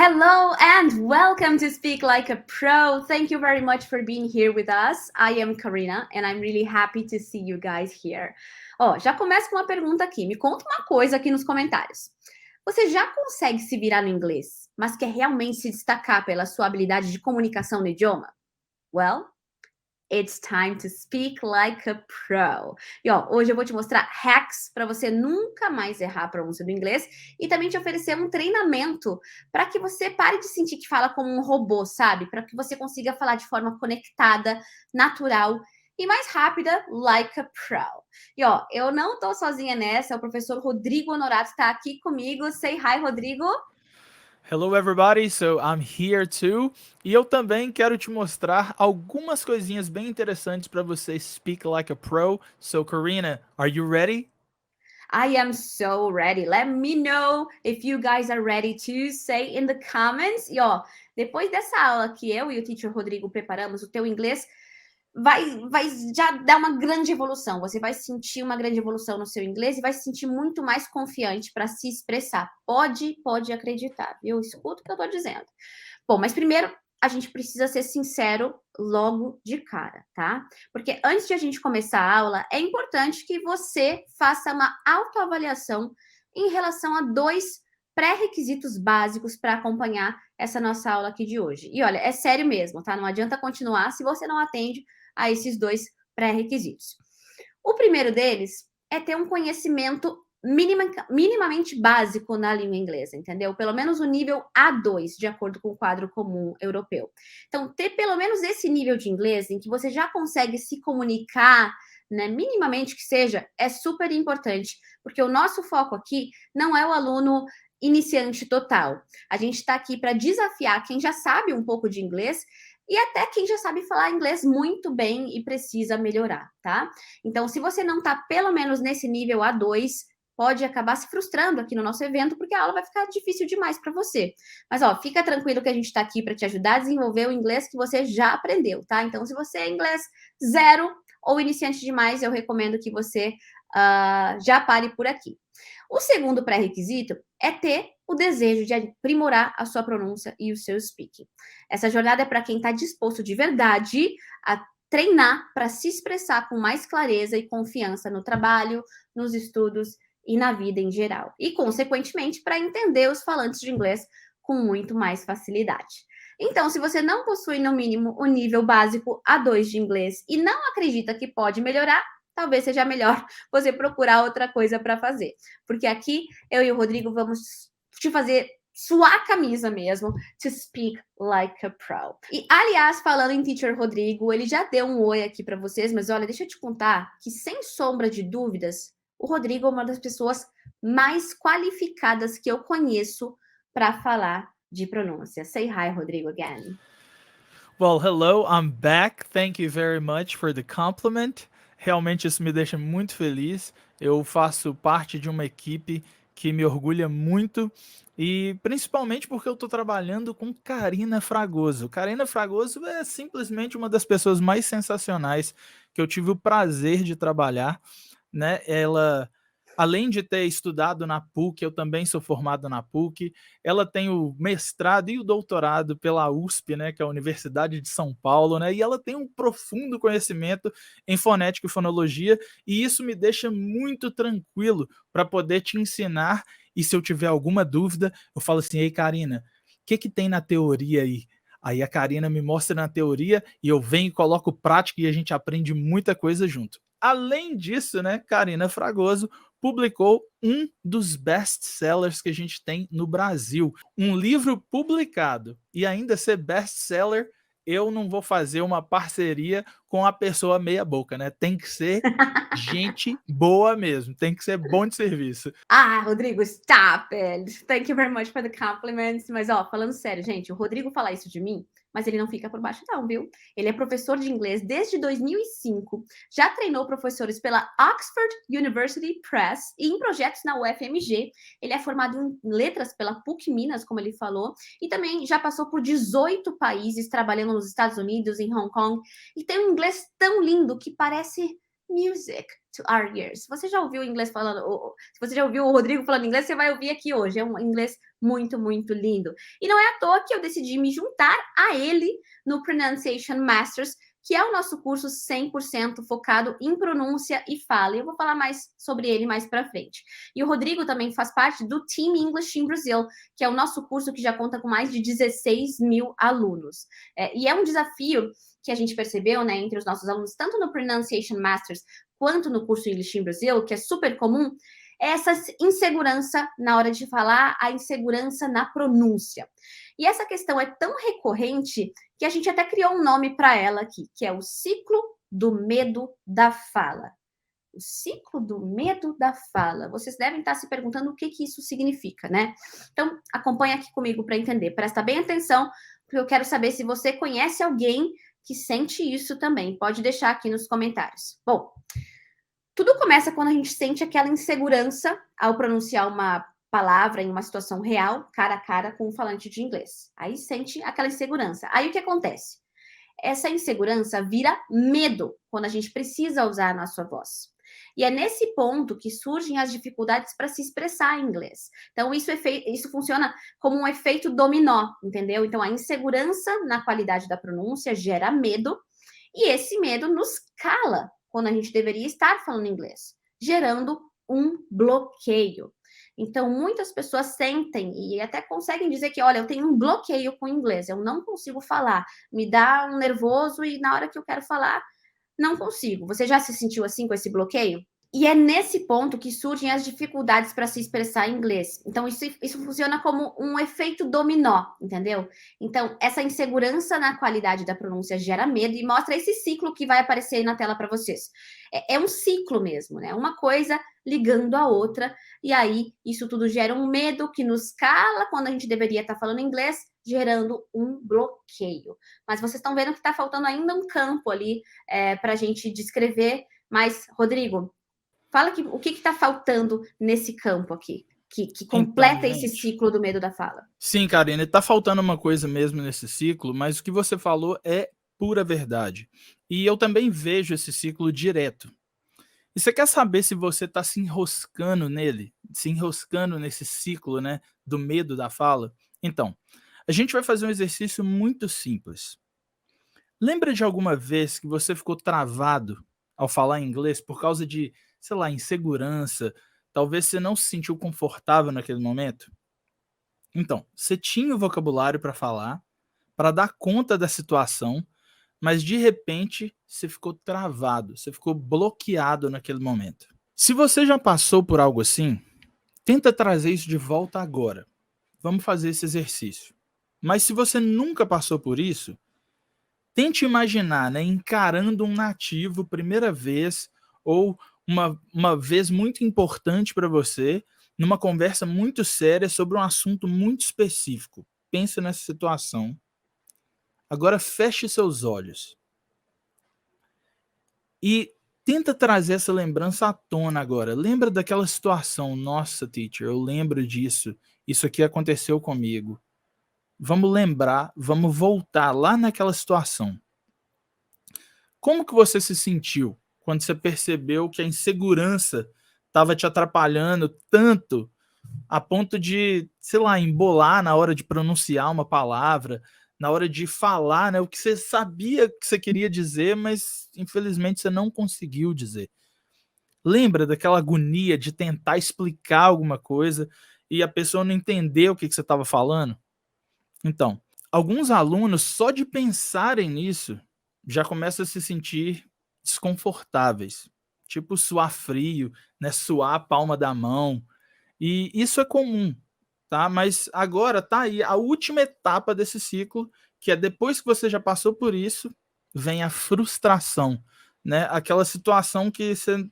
Hello and welcome to Speak Like a Pro. Thank you very much for being here with us. I am Karina and I'm really happy to see you guys here. Já começo com uma pergunta aqui. Me conta uma coisa aqui nos comentários. Você já consegue se virar no inglês, mas quer realmente se destacar pela sua habilidade de comunicação no idioma? Well, it's time to speak like a pro. E hoje eu vou te mostrar hacks para você nunca mais errar a pronúncia do inglês e também te oferecer um treinamento para que você pare de sentir que fala como um robô, sabe? Para que você consiga falar de forma conectada, natural e mais rápida, like a pro. E eu não tô sozinha nessa, o professor Rodrigo Honorato está aqui comigo. Say hi, Rodrigo. Hello everybody, so I'm here too. E eu também quero te mostrar algumas coisinhas bem interessantes para você speak like a pro. So Karina, are you ready? I am so ready. Let me know if you guys are ready to say in the comments. E depois dessa aula que eu e o teacher Rodrigo preparamos, o teu inglês vai já dar uma grande evolução. Você vai sentir uma grande evolução no seu inglês e vai se sentir muito mais confiante para se expressar. Pode acreditar, viu? Escuta o que eu tô dizendo. Bom, mas primeiro a gente precisa ser sincero logo de cara, tá? Porque antes de a gente começar a aula, é importante que você faça uma autoavaliação em relação a 2 pré-requisitos básicos para acompanhar essa nossa aula aqui de hoje. E olha, é sério mesmo, tá? Não adianta continuar se você não atende a esses 2 pré-requisitos. O primeiro deles é ter um conhecimento minimamente básico na língua inglesa, entendeu? Pelo menos o nível A2, de acordo com o quadro comum europeu. Então, ter pelo menos esse nível de inglês em que você já consegue se comunicar, né, minimamente que seja, é super importante, porque o nosso foco aqui não é o aluno iniciante total. A gente está aqui para desafiar quem já sabe um pouco de inglês e até quem já sabe falar inglês muito bem e precisa melhorar, tá? Então, se você não está pelo menos nesse nível A2, pode acabar se frustrando aqui no nosso evento, porque a aula vai ficar difícil demais para você. Mas, fica tranquilo que a gente está aqui para te ajudar a desenvolver o inglês que você já aprendeu, tá? Então, se você é inglês 0 ou iniciante demais, eu recomendo que você já pare por aqui. O segundo pré-requisito é ter o desejo de aprimorar a sua pronúncia e o seu speaking. Essa jornada é para quem está disposto de verdade a treinar para se expressar com mais clareza e confiança no trabalho, nos estudos e na vida em geral. E, consequentemente, para entender os falantes de inglês com muito mais facilidade. Então, se você não possui, no mínimo, o nível básico A2 de inglês e não acredita que pode melhorar, talvez seja melhor você procurar outra coisa para fazer. Porque aqui, eu e o Rodrigo vamos te fazer suar a camisa mesmo, to speak like a pro. E, aliás, falando em Teacher Rodrigo, ele já deu um oi aqui para vocês, mas olha, deixa eu te contar que, sem sombra de dúvidas, o Rodrigo é uma das pessoas mais qualificadas que eu conheço para falar de pronúncia. Say hi, Rodrigo, again. Well, hello, I'm back. Thank you very much for the compliment. Realmente isso me deixa muito feliz. Eu faço parte de uma equipe que me orgulha muito e principalmente porque eu estou trabalhando com Karina Fragoso. Karina Fragoso é simplesmente uma das pessoas mais sensacionais que eu tive o prazer de trabalhar, né? Ela, além de ter estudado na PUC, eu também sou formado na PUC, ela tem o mestrado e o doutorado pela USP, né, que é a Universidade de São Paulo, né, e ela tem um profundo conhecimento em fonética e fonologia, e isso me deixa muito tranquilo para poder te ensinar, e se eu tiver alguma dúvida, eu falo assim, ei Karina, o que tem na teoria aí? Aí a Karina me mostra na teoria e eu venho e coloco prática e a gente aprende muita coisa junto. Além disso, né, Karina Fragoso publicou um dos best-sellers que a gente tem no Brasil. Um livro publicado e ainda ser best-seller, eu não vou fazer uma parceria com a pessoa meia boca, né? Tem que ser gente boa mesmo, tem que ser bom de serviço. Rodrigo, stop it. Thank you very much for the compliments. Mas, falando sério, gente, o Rodrigo fala isso de mim, mas ele não fica por baixo não, viu? Ele é professor de inglês desde 2005, já treinou professores pela Oxford University Press e em projetos na UFMG. Ele é formado em letras pela PUC Minas, como ele falou, e também já passou por 18 países, trabalhando nos Estados Unidos, em Hong Kong, e tem um inglês tão lindo que parece music. to our ears. Se você já ouviu o inglês falando, se você já ouviu o Rodrigo falando inglês, você vai ouvir aqui hoje. É um inglês muito, muito lindo. E não é à toa que eu decidi me juntar a ele no Pronunciation Masters, que é o nosso curso 100% focado em pronúncia e fala. E eu vou falar mais sobre ele mais para frente. E o Rodrigo também faz parte do Team English in Brazil, que é o nosso curso que já conta com mais de 16 mil alunos. E é um desafio que a gente percebeu, né, entre os nossos alunos, tanto no Pronunciation Masters quanto no curso English in Brazil, que é super comum, é essa insegurança na hora de falar, a insegurança na pronúncia. E essa questão é tão recorrente que a gente até criou um nome para ela aqui, que é o ciclo do medo da fala. O ciclo do medo da fala. Vocês devem estar se perguntando o que isso significa, né? Então, acompanha aqui comigo para entender. Presta bem atenção, porque eu quero saber se você conhece alguém que sente isso também. Pode deixar aqui nos comentários. Bom, tudo começa quando a gente sente aquela insegurança ao pronunciar uma palavra em uma situação real, cara a cara com um falante de inglês. Aí sente aquela insegurança. Aí o que acontece? Essa insegurança vira medo quando a gente precisa usar a nossa voz. E é nesse ponto que surgem as dificuldades para se expressar em inglês. Então, isso funciona como um efeito dominó, entendeu? Então, a insegurança na qualidade da pronúncia gera medo, e esse medo nos cala quando a gente deveria estar falando inglês, gerando um bloqueio. Então, muitas pessoas sentem e até conseguem dizer que, olha, eu tenho um bloqueio com o inglês, eu não consigo falar, me dá um nervoso e na hora que eu quero falar, não consigo. Você já se sentiu assim com esse bloqueio? E é nesse ponto que surgem as dificuldades para se expressar em inglês. Então, isso funciona como um efeito dominó, entendeu? Então, essa insegurança na qualidade da pronúncia gera medo e mostra esse ciclo que vai aparecer aí na tela para vocês. É um ciclo mesmo, né? Uma coisa ligando a outra, e aí isso tudo gera um medo que nos cala quando a gente deveria estar falando inglês, gerando um bloqueio. Mas vocês estão vendo que está faltando ainda um campo ali para a gente descrever. Mas, Rodrigo, fala o que está faltando nesse campo aqui, que completa Então, esse gente, ciclo do medo da fala. sim, Karine, tá faltando uma coisa mesmo nesse ciclo, mas o que você falou é pura verdade. E eu também vejo esse ciclo direto. E você quer saber se você está se enroscando nele, se enroscando nesse ciclo, né, do medo da fala? Então, a gente vai fazer um exercício muito simples. Lembra de alguma vez que você ficou travado ao falar inglês por causa de, sei lá, insegurança? Talvez você não se sentiu confortável naquele momento? Então, você tinha o vocabulário para falar, para dar conta da situação, mas de repente você ficou travado, você ficou bloqueado naquele momento. Se você já passou por algo assim, tenta trazer isso de volta agora. Vamos fazer esse exercício. Mas se você nunca passou por isso, tente imaginar, né, encarando um nativo primeira vez ou uma vez muito importante para você, numa conversa muito séria sobre um assunto muito específico. Pense nessa situação. Agora feche seus olhos e tenta trazer essa lembrança à tona agora. Lembra daquela situação. Nossa, teacher, eu lembro disso. Isso aqui aconteceu comigo. Vamos lembrar, vamos voltar lá naquela situação. Como que você se sentiu quando você percebeu que a insegurança estava te atrapalhando tanto a ponto de, sei lá, embolar na hora de pronunciar uma palavra, na hora de falar, né, o que você sabia que você queria dizer, mas infelizmente você não conseguiu dizer? Lembra daquela agonia de tentar explicar alguma coisa e a pessoa não entender o que você estava falando? Então, alguns alunos, só de pensarem nisso, já começam a se sentir desconfortáveis, tipo suar frio, né, suar a palma da mão, e isso é comum, tá? Mas agora tá aí a última etapa desse ciclo, que é depois que você já passou por isso, vem a frustração, né? Aquela situação que você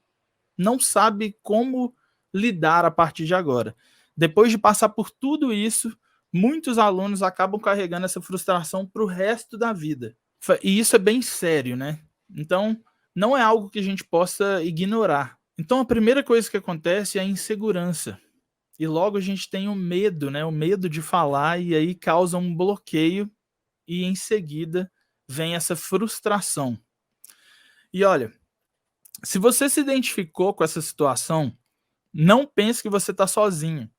não sabe como lidar a partir de agora. Depois de passar por tudo isso, muitos alunos acabam carregando essa frustração para o resto da vida. E isso é bem sério, né? Então, não é algo que a gente possa ignorar. Então, a primeira coisa que acontece é a insegurança. E logo a gente tem o medo, né? O medo de falar, e aí causa um bloqueio, e em seguida vem essa frustração. E olha, Se você se identificou com essa situação, não pense que você está sozinho.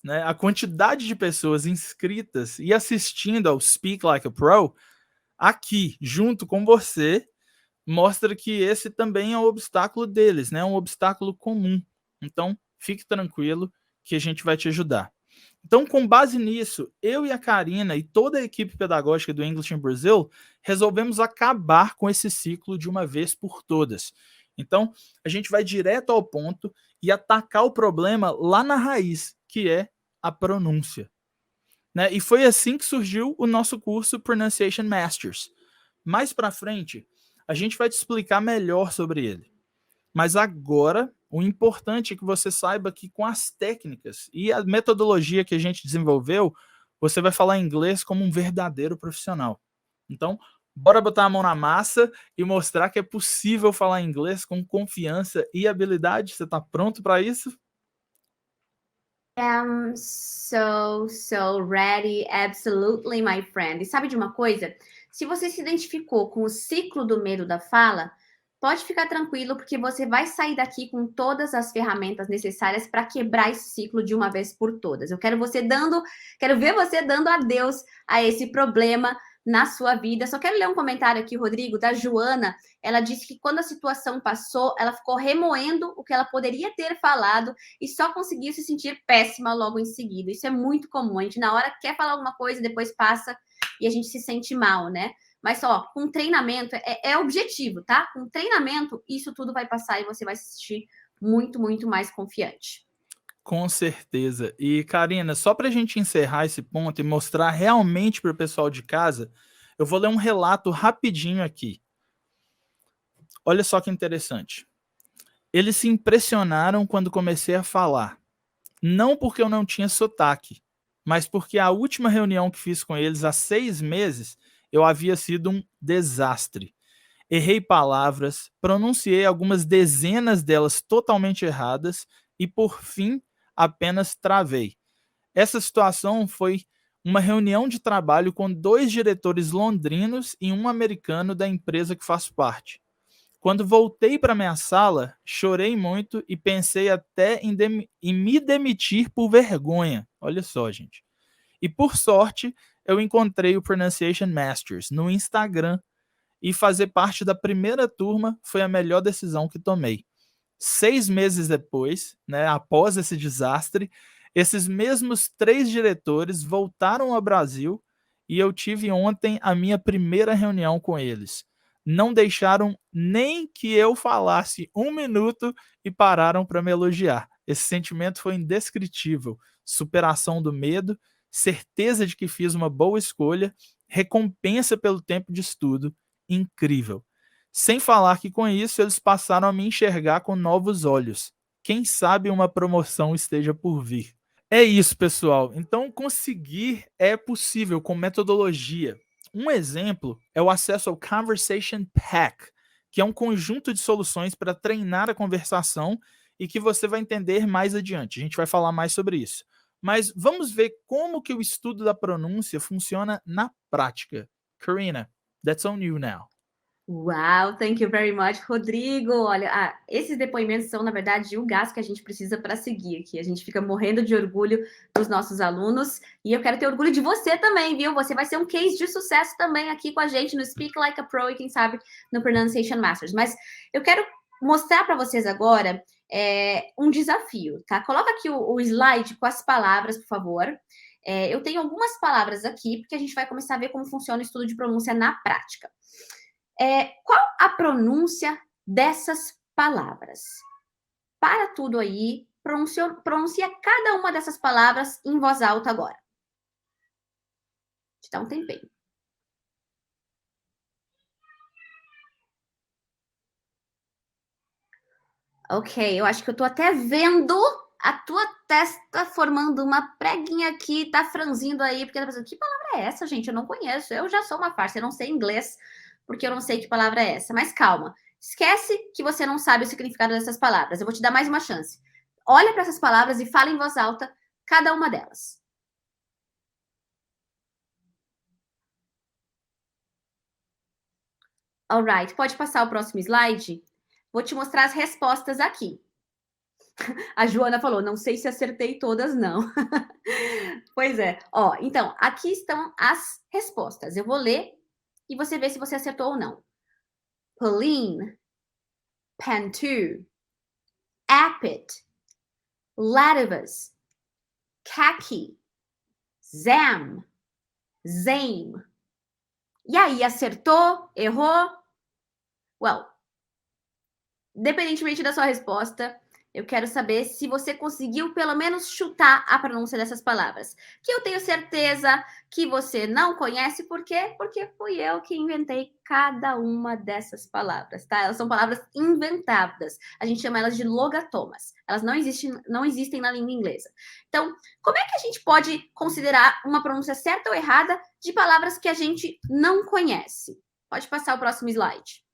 Né? A quantidade de pessoas inscritas e assistindo ao Speak Like a Pro aqui, junto com você, mostra que esse também é um obstáculo deles, né? Um obstáculo comum. Então, fique tranquilo que a gente vai te ajudar. Então, com base nisso, eu e a Karina e toda a equipe pedagógica do English in Brazil resolvemos acabar com esse ciclo de uma vez por todas. Então, a gente vai direto ao ponto e atacar o problema lá na raiz, que é a pronúncia. Né? E foi assim que surgiu o nosso curso Pronunciation Masters. Mais para frente, a gente vai te explicar melhor sobre ele. Mas agora, o importante é que você saiba que com as técnicas e a metodologia que a gente desenvolveu, você vai falar inglês como um verdadeiro profissional. Então, bora botar a mão na massa e mostrar que é possível falar inglês com confiança e habilidade. Você está pronto para isso? I'm so ready, absolutely, my friend. E sabe de uma coisa? Se você se identificou com o ciclo do medo da fala, pode ficar tranquilo, porque você vai sair daqui com todas as ferramentas necessárias para quebrar esse ciclo de uma vez por todas. Quero ver você dando adeus a esse problema na sua vida. Só quero ler um comentário aqui, Rodrigo, da Joana. Ela disse que quando a situação passou, ela ficou remoendo o que ela poderia ter falado e só conseguiu se sentir péssima logo em seguida. Isso é muito comum. A gente, na hora, quer falar alguma coisa, depois passa e a gente se sente mal, né? Mas só, com treinamento, é objetivo, tá? Com treinamento, isso tudo vai passar e você vai se sentir muito, muito mais confiante. Com certeza. E, Karina, só para a gente encerrar esse ponto e mostrar realmente para o pessoal de casa, eu vou ler um relato rapidinho aqui. Olha só que interessante. Eles se impressionaram quando comecei a falar. Não porque eu não tinha sotaque, mas porque a última reunião que fiz com eles há 6 meses, eu havia sido um desastre. Errei palavras, pronunciei algumas dezenas delas totalmente erradas e, por fim, apenas travei. Essa situação foi uma reunião de trabalho com 2 diretores londrinos e um americano da empresa que faço parte. Quando voltei para minha sala, chorei muito e pensei até em me demitir por vergonha. Olha só, gente. E por sorte, eu encontrei o Pronunciation Masters no Instagram e fazer parte da primeira turma foi a melhor decisão que tomei. 6 meses depois, né, após esse desastre, esses mesmos 3 diretores voltaram ao Brasil e eu tive ontem a minha primeira reunião com eles. Não deixaram nem que eu falasse 1 minuto e pararam para me elogiar. Esse sentimento foi indescritível. Superação do medo, certeza de que fiz uma boa escolha, recompensa pelo tempo de estudo. Incrível. Sem falar que com isso eles passaram a me enxergar com novos olhos. Quem sabe uma promoção esteja por vir. É isso, pessoal. Então, conseguir é possível com metodologia. Um exemplo é o acesso ao Conversation Pack, que é um conjunto de soluções para treinar a conversação e que você vai entender mais adiante. A gente vai falar mais sobre isso. Mas vamos ver como que o estudo da pronúncia funciona na prática. Karina, that's on you now. Wow, thank you very much, Rodrigo. Olha, esses depoimentos são, na verdade, o gás que a gente precisa para seguir aqui. A gente fica morrendo de orgulho dos nossos alunos e eu quero ter orgulho de você também, viu? Você vai ser um case de sucesso também aqui com a gente no Speak Like a Pro e, quem sabe, no Pronunciation Masters. Mas eu quero mostrar para vocês agora um desafio, tá? Coloca aqui o slide com as palavras, por favor. Eu tenho algumas palavras aqui, porque a gente vai começar a ver como funciona o estudo de pronúncia na prática. Qual a pronúncia dessas palavras? Para tudo aí, pronuncia cada uma dessas palavras em voz alta agora. Te dá um tempinho. Ok, eu acho que eu tô até vendo a tua testa formando uma preguinha aqui, tá franzindo aí, porque tá pensando, que palavra é essa, gente? Eu não conheço, eu já sou uma farsa, eu não sei inglês, porque eu não sei que palavra é essa. Mas calma, esquece que você não sabe o significado dessas palavras, eu vou te dar mais uma chance. Olha para essas palavras e fala em voz alta cada uma delas. Alright, pode passar o próximo slide? Vou te mostrar as respostas aqui. A Joana falou, não sei se acertei todas, não. Pois é. Ó, então, aqui estão as respostas. Eu vou ler e você vê se você acertou ou não. Pauline, Pantu, Appet, Lativus, Khaki, Zam, Zame. E aí, acertou? Errou? Well, independentemente da sua resposta, eu quero saber se você conseguiu pelo menos chutar a pronúncia dessas palavras. Que eu tenho certeza que você não conhece, por quê? Porque fui eu que inventei cada uma dessas palavras, tá? Elas são palavras inventadas. A gente chama elas de logatomas. Elas não existem na língua inglesa. Então, como é que a gente pode considerar uma pronúncia certa ou errada de palavras que a gente não conhece? Pode passar o próximo slide.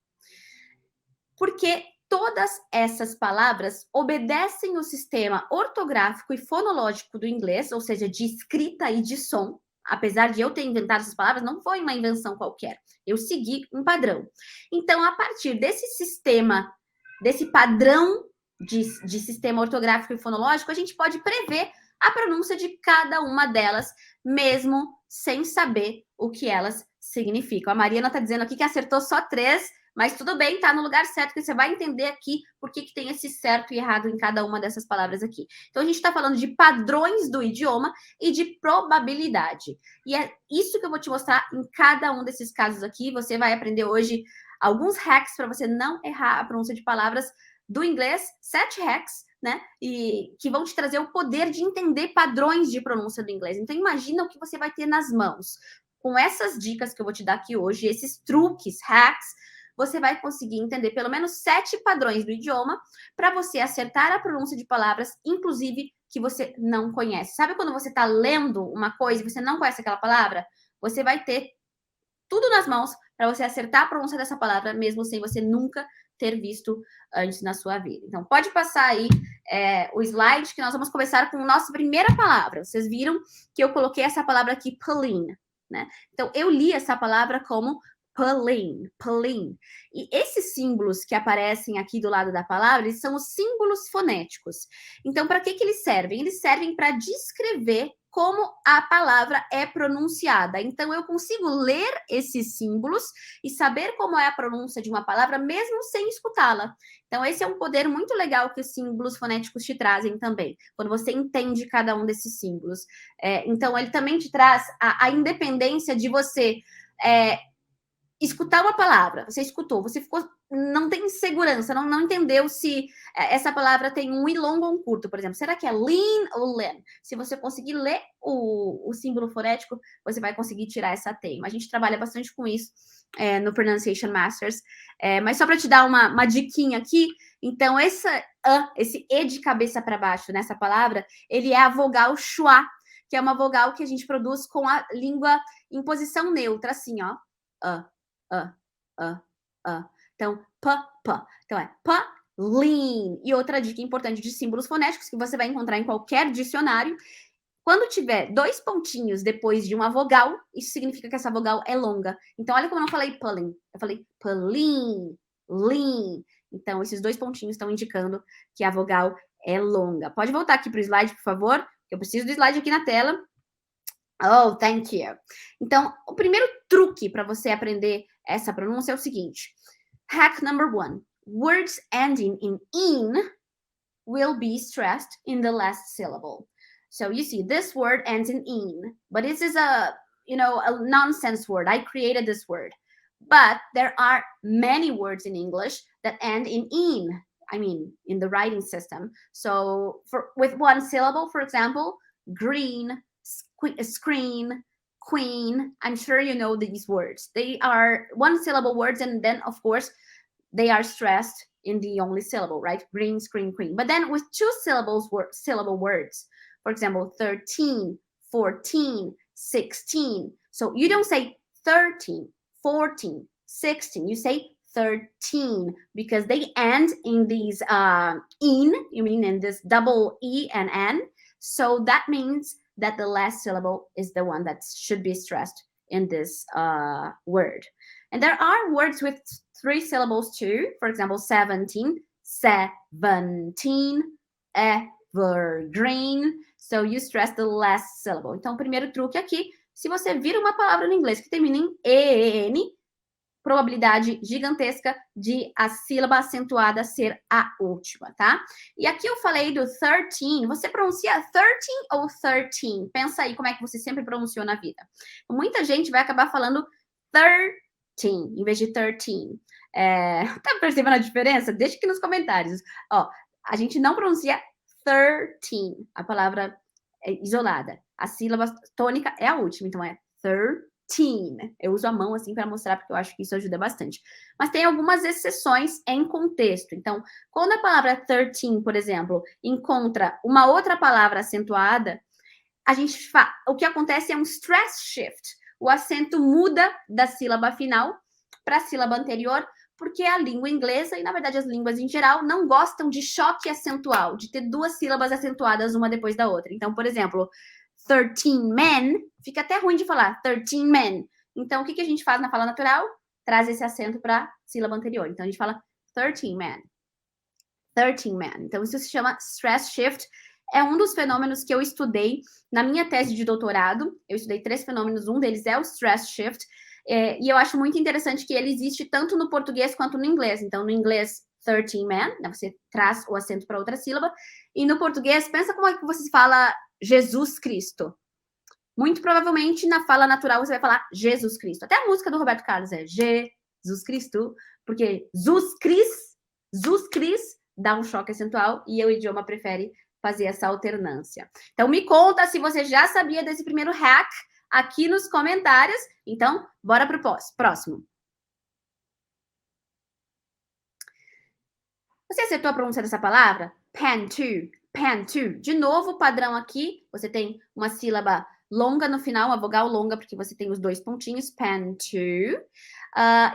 Porque todas essas palavras obedecem o sistema ortográfico e fonológico do inglês, ou seja, de escrita e de som. Apesar de eu ter inventado essas palavras, não foi uma invenção qualquer. Eu segui um padrão. Então, a partir desse sistema, desse padrão de sistema ortográfico e fonológico, a gente pode prever a pronúncia de cada uma delas, mesmo sem saber o que elas significam. A Mariana está dizendo aqui que acertou só 3, mas tudo bem, tá no lugar certo, que você vai entender aqui por que tem esse certo e errado em cada uma dessas palavras aqui. Então, a gente está falando de padrões do idioma e de probabilidade. E é isso que eu vou te mostrar em cada um desses casos aqui. Você vai aprender hoje alguns hacks para você não errar a pronúncia de palavras do inglês, 7 hacks, né? E que vão te trazer o poder de entender padrões de pronúncia do inglês. Então, imagina o que você vai ter nas mãos. Com essas dicas que eu vou te dar aqui hoje, esses truques, hacks, você vai conseguir entender pelo menos 7 padrões do idioma para você acertar a pronúncia de palavras, inclusive que você não conhece. Sabe quando você está lendo uma coisa e você não conhece aquela palavra? Você vai ter tudo nas mãos para você acertar a pronúncia dessa palavra, mesmo sem você nunca ter visto antes na sua vida. Então, pode passar aí o slide, que nós vamos começar com a nossa primeira palavra. Vocês viram que eu coloquei essa palavra aqui, Pauline, né? Então, eu li essa palavra como Pauline, Pauline. E esses símbolos que aparecem aqui do lado da palavra, eles são os símbolos fonéticos. Então, para que eles servem? Eles servem para descrever como a palavra é pronunciada. Então, eu consigo ler esses símbolos e saber como é a pronúncia de uma palavra, mesmo sem escutá-la. Então, esse é um poder muito legal que os símbolos fonéticos te trazem também, quando você entende cada um desses símbolos. Então, ele também te traz a independência de você escutar uma palavra, você escutou, você ficou, não tem segurança, não entendeu se essa palavra tem um i longo ou um curto, por exemplo. Será que é lean ou len? Se você conseguir ler o símbolo fonético, você vai conseguir tirar essa teima. A gente trabalha bastante com isso no Pronunciation Masters. Mas só para te dar uma diquinha aqui, então esse e de cabeça para baixo nessa palavra, ele é a vogal schwa, que é uma vogal que a gente produz com a língua em posição neutra, assim, ó. Então, p. Então, é lean. E outra dica importante de símbolos fonéticos que você vai encontrar em qualquer dicionário. Quando tiver 2 pontinhos depois de uma vogal, isso significa que essa vogal é longa. Então, olha como eu não falei Pauline. Eu falei Pauline, lean. Então, esses 2 pontinhos estão indicando que a vogal é longa. Pode voltar aqui para o slide, por favor? Eu preciso do slide aqui na tela. Oh, thank you. Então, o primeiro truque para você aprender essa pronúncia é o seguinte. Hack number 1. Words ending in will be stressed in the last syllable. So you see, this word ends in, but this is a nonsense word. I created this word. But there are many words in English that end in. I mean, in the writing system. So with one syllable, for example, green, screen, queen. I'm sure you know these words. They are one syllable words, and then of course they are stressed in the only syllable, right? Green, screen, queen. But then with 2 syllable words, for example, 13, 14, 16. So you don't say 13, 14, 16. You say 13 because they end in these in this double E and N. So that means that the last syllable is the one that should be stressed in this word. And there are words with 3 syllables too. For example, 17, 17, evergreen. So you stress the last syllable. Então, o primeiro truque aqui, se você vira uma palavra no inglês que termina em EN, probabilidade gigantesca de a sílaba acentuada ser a última, tá? E aqui eu falei do 13. Você pronuncia 13 ou 13? Pensa aí como é que você sempre pronunciou na vida. Muita gente vai acabar falando 13 em vez de 13. Tá percebendo a diferença? Deixa aqui nos comentários. Ó, a gente não pronuncia 13, a palavra isolada. A sílaba tônica é a última, então é 13. Eu uso a mão assim para mostrar, porque eu acho que isso ajuda bastante. Mas tem algumas exceções em contexto. Então, quando a palavra 13, por exemplo, encontra uma outra palavra acentuada, o que acontece é um stress shift. O acento muda da sílaba final para a sílaba anterior, porque a língua inglesa, e na verdade as línguas em geral, não gostam de choque acentual, de ter 2 sílabas acentuadas uma depois da outra. Então, por exemplo, 13 men, fica até ruim de falar, 13 men. Então, o que a gente faz na fala natural? Traz esse acento para a sílaba anterior. Então, a gente fala 13 men. 13 men. Então, isso se chama stress shift. É um dos fenômenos que eu estudei na minha tese de doutorado. Eu estudei 3 fenômenos, um deles é o stress shift. E eu acho muito interessante que ele existe tanto no português quanto no inglês. Então, no inglês, 13 men, né, você traz o acento para outra sílaba. E no português, pensa como é que você fala Jesus Cristo. Muito provavelmente, na fala natural, você vai falar Jesus Cristo. Até a música do Roberto Carlos é Jesus Cristo, porque Zus Cris dá um choque acentual e o idioma prefere fazer essa alternância. Então, me conta se você já sabia desse primeiro hack aqui nos comentários. Então, bora para o próximo. Você acertou a pronúncia dessa palavra? Pen to. De novo, padrão aqui, você tem uma sílaba longa no final, uma vogal longa, porque você tem os 2 pontinhos, pen to.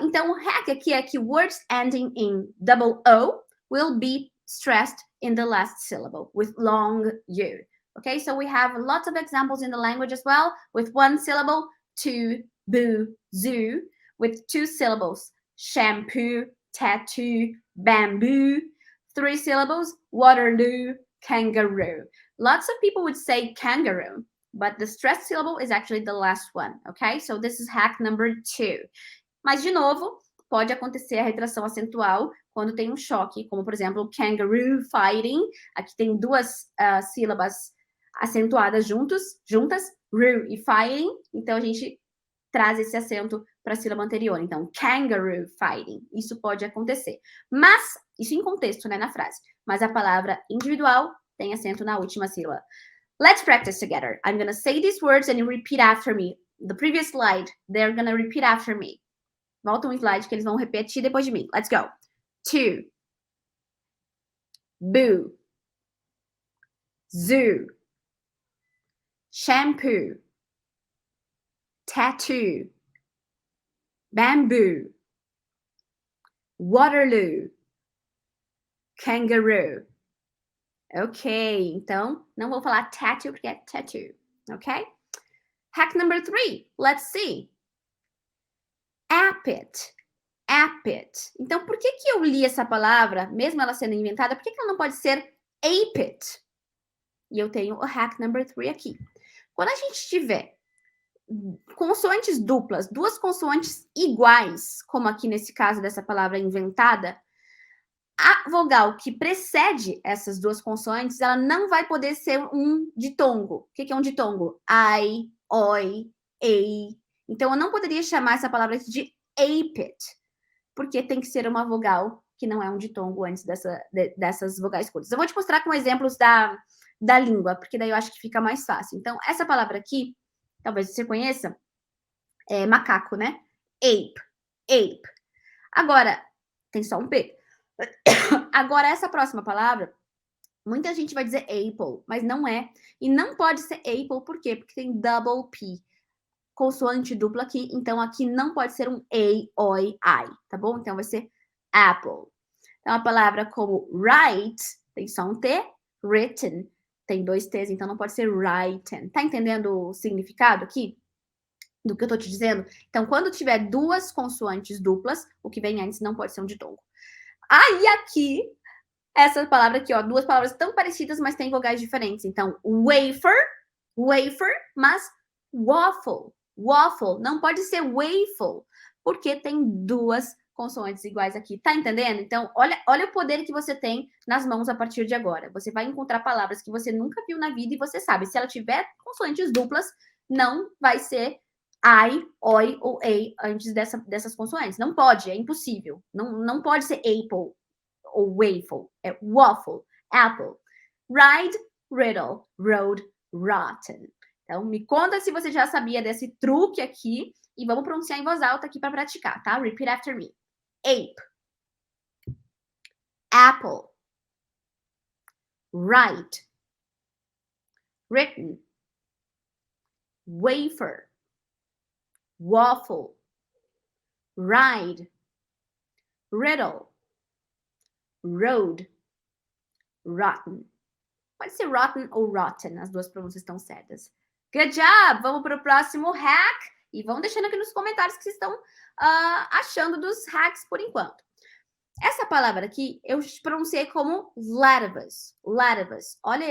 Então, o hack aqui é que words ending in double O will be stressed in the last syllable with long U. Okay, so we have lots of examples in the language as well, with 1 syllable, to, boo, zoo, with 2 syllables, shampoo, tattoo, bamboo, 3 syllables, Waterloo, kangaroo. Lots of people would say kangaroo, but the stressed syllable is actually the last one, okay? So this is hack number 2. Mas, de novo, pode acontecer a retração acentual quando tem um choque, como, por exemplo, kangaroo fighting. Aqui tem 2 sílabas acentuadas juntas, roo e fighting. Então, a gente traz esse acento para a sílaba anterior. Então, kangaroo fighting. Isso pode acontecer. Mas, isso em contexto, né, na frase. Mas a palavra individual tem acento na última sílaba. Let's practice together. I'm going to say these words and you repeat after me. The previous slide, they're going to repeat after me. Volta um slide que eles vão repetir depois de mim. Let's go. To. Boo. Zoo. Shampoo. Tattoo. Bamboo. Waterloo. Kangaroo. Ok, então não vou falar tattoo porque é tattoo, ok? Hack number 3, let's see. Appet. Então, por que eu li essa palavra, mesmo ela sendo inventada, por que ela não pode ser apet? E eu tenho o hack number 3 aqui. Quando a gente tiver consoantes duplas, 2 consoantes iguais, como aqui nesse caso dessa palavra inventada, a vogal que precede essas 2 consoantes, ela não vai poder ser um ditongo. O que é um ditongo? Ai, oi, ei. Então, eu não poderia chamar essa palavra de apet, porque tem que ser uma vogal que não é um ditongo antes dessas vogais curtas. Eu vou te mostrar com exemplos da língua, porque daí eu acho que fica mais fácil. Então, essa palavra aqui, talvez você conheça, é macaco, né? Ape. Agora, tem só um P. Agora, essa próxima palavra, muita gente vai dizer apple, mas não é. E não pode ser apple, por quê? Porque tem double P. Consoante dupla aqui, então aqui não pode ser um A, oi, I, tá bom? Então vai ser apple. Então a palavra como write, tem só um T, written, tem 2 T's, então não pode ser written. Tá entendendo o significado aqui? do que eu tô te dizendo? Então, quando tiver duas consoantes duplas, o que vem antes não pode ser um ditongo. Aí, aqui, essa palavra aqui, ó, duas palavras tão parecidas, mas têm vogais diferentes. Então, wafer, mas waffle. Waffle, não pode ser waffle, porque tem duas consoantes iguais aqui. Tá entendendo? Então, olha o poder que você tem nas mãos a partir de agora. Você vai encontrar palavras que você nunca viu na vida e você sabe, se ela tiver consoantes duplas, não vai ser I, oi ou a antes dessas consoantes. Não pode, é impossível. Não pode ser apple ou waffle. É waffle, apple. Ride, riddle, road, rotten. Então, me conta se você já sabia desse truque aqui e vamos pronunciar em voz alta aqui para praticar, tá? Repeat after me. Ape, apple, write, written, wafer, waffle, ride, riddle, road, rotten. Pode ser rotten ou rotten, as duas pronúncias estão certas. Good job! Vamos para o próximo hack. E vão deixando aqui nos comentários o que vocês estão achando dos hacks por enquanto. Essa palavra aqui, eu pronunciei como lativus. Lativus. Olha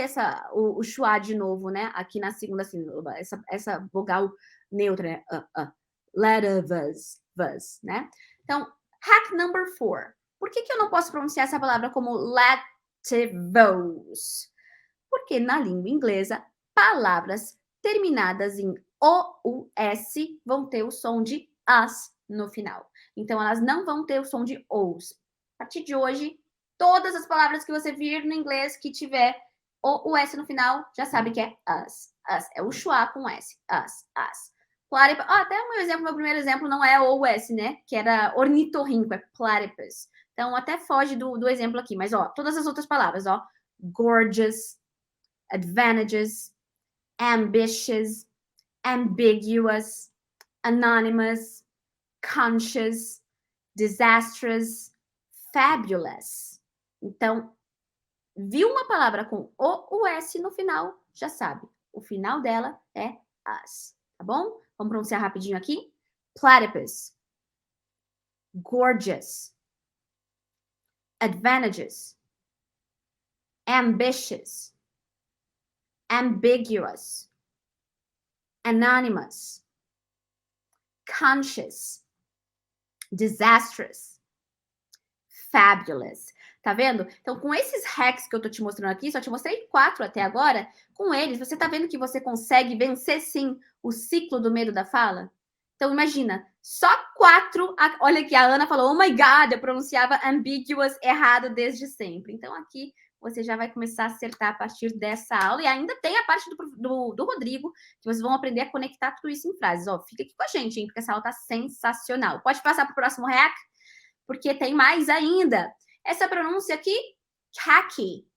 o schwa de novo, né? Aqui na segunda sílaba. Essa vogal neutra, né? Lativus, né? Então, hack number 4. Por que eu não posso pronunciar essa palavra como lativus? Porque na língua inglesa, palavras terminadas em OUS vão ter o som de as no final. Então, elas não vão ter o som de ous. A partir de hoje, todas as palavras que você vir no inglês que tiver OUS no final, já sabe que é us. Us. É o schwa com S. Us. Platypus. Até o meu primeiro exemplo não é OUS, né? Que era ornitorrinco, é platypus. Então, até foge do exemplo aqui. Mas, ó, todas as outras palavras, ó. Gorgeous, advantages, ambitious, ambiguous, anonymous, conscious, disastrous, fabulous. Então, viu uma palavra com o S no final, já sabe. O final dela é as, tá bom? Vamos pronunciar rapidinho aqui. Platypus, gorgeous, advantages, ambitious, ambiguous, anonymous, conscious, disastrous, fabulous. Tá vendo? Então, com esses hacks que eu tô te mostrando aqui, só te mostrei 4 até agora, com eles, você tá vendo que você consegue vencer, sim, o ciclo do medo da fala? Então, imagina, só 4... Olha aqui, a Ana falou, oh my God, eu pronunciava ambiguous errado desde sempre. Então, aqui você já vai começar a acertar a partir dessa aula. E ainda tem a parte do Rodrigo, que vocês vão aprender a conectar tudo isso em frases. Ó, fica aqui com a gente, hein, porque essa aula tá sensacional. Pode passar para o próximo hack, porque tem mais ainda. Essa pronúncia aqui, khaki.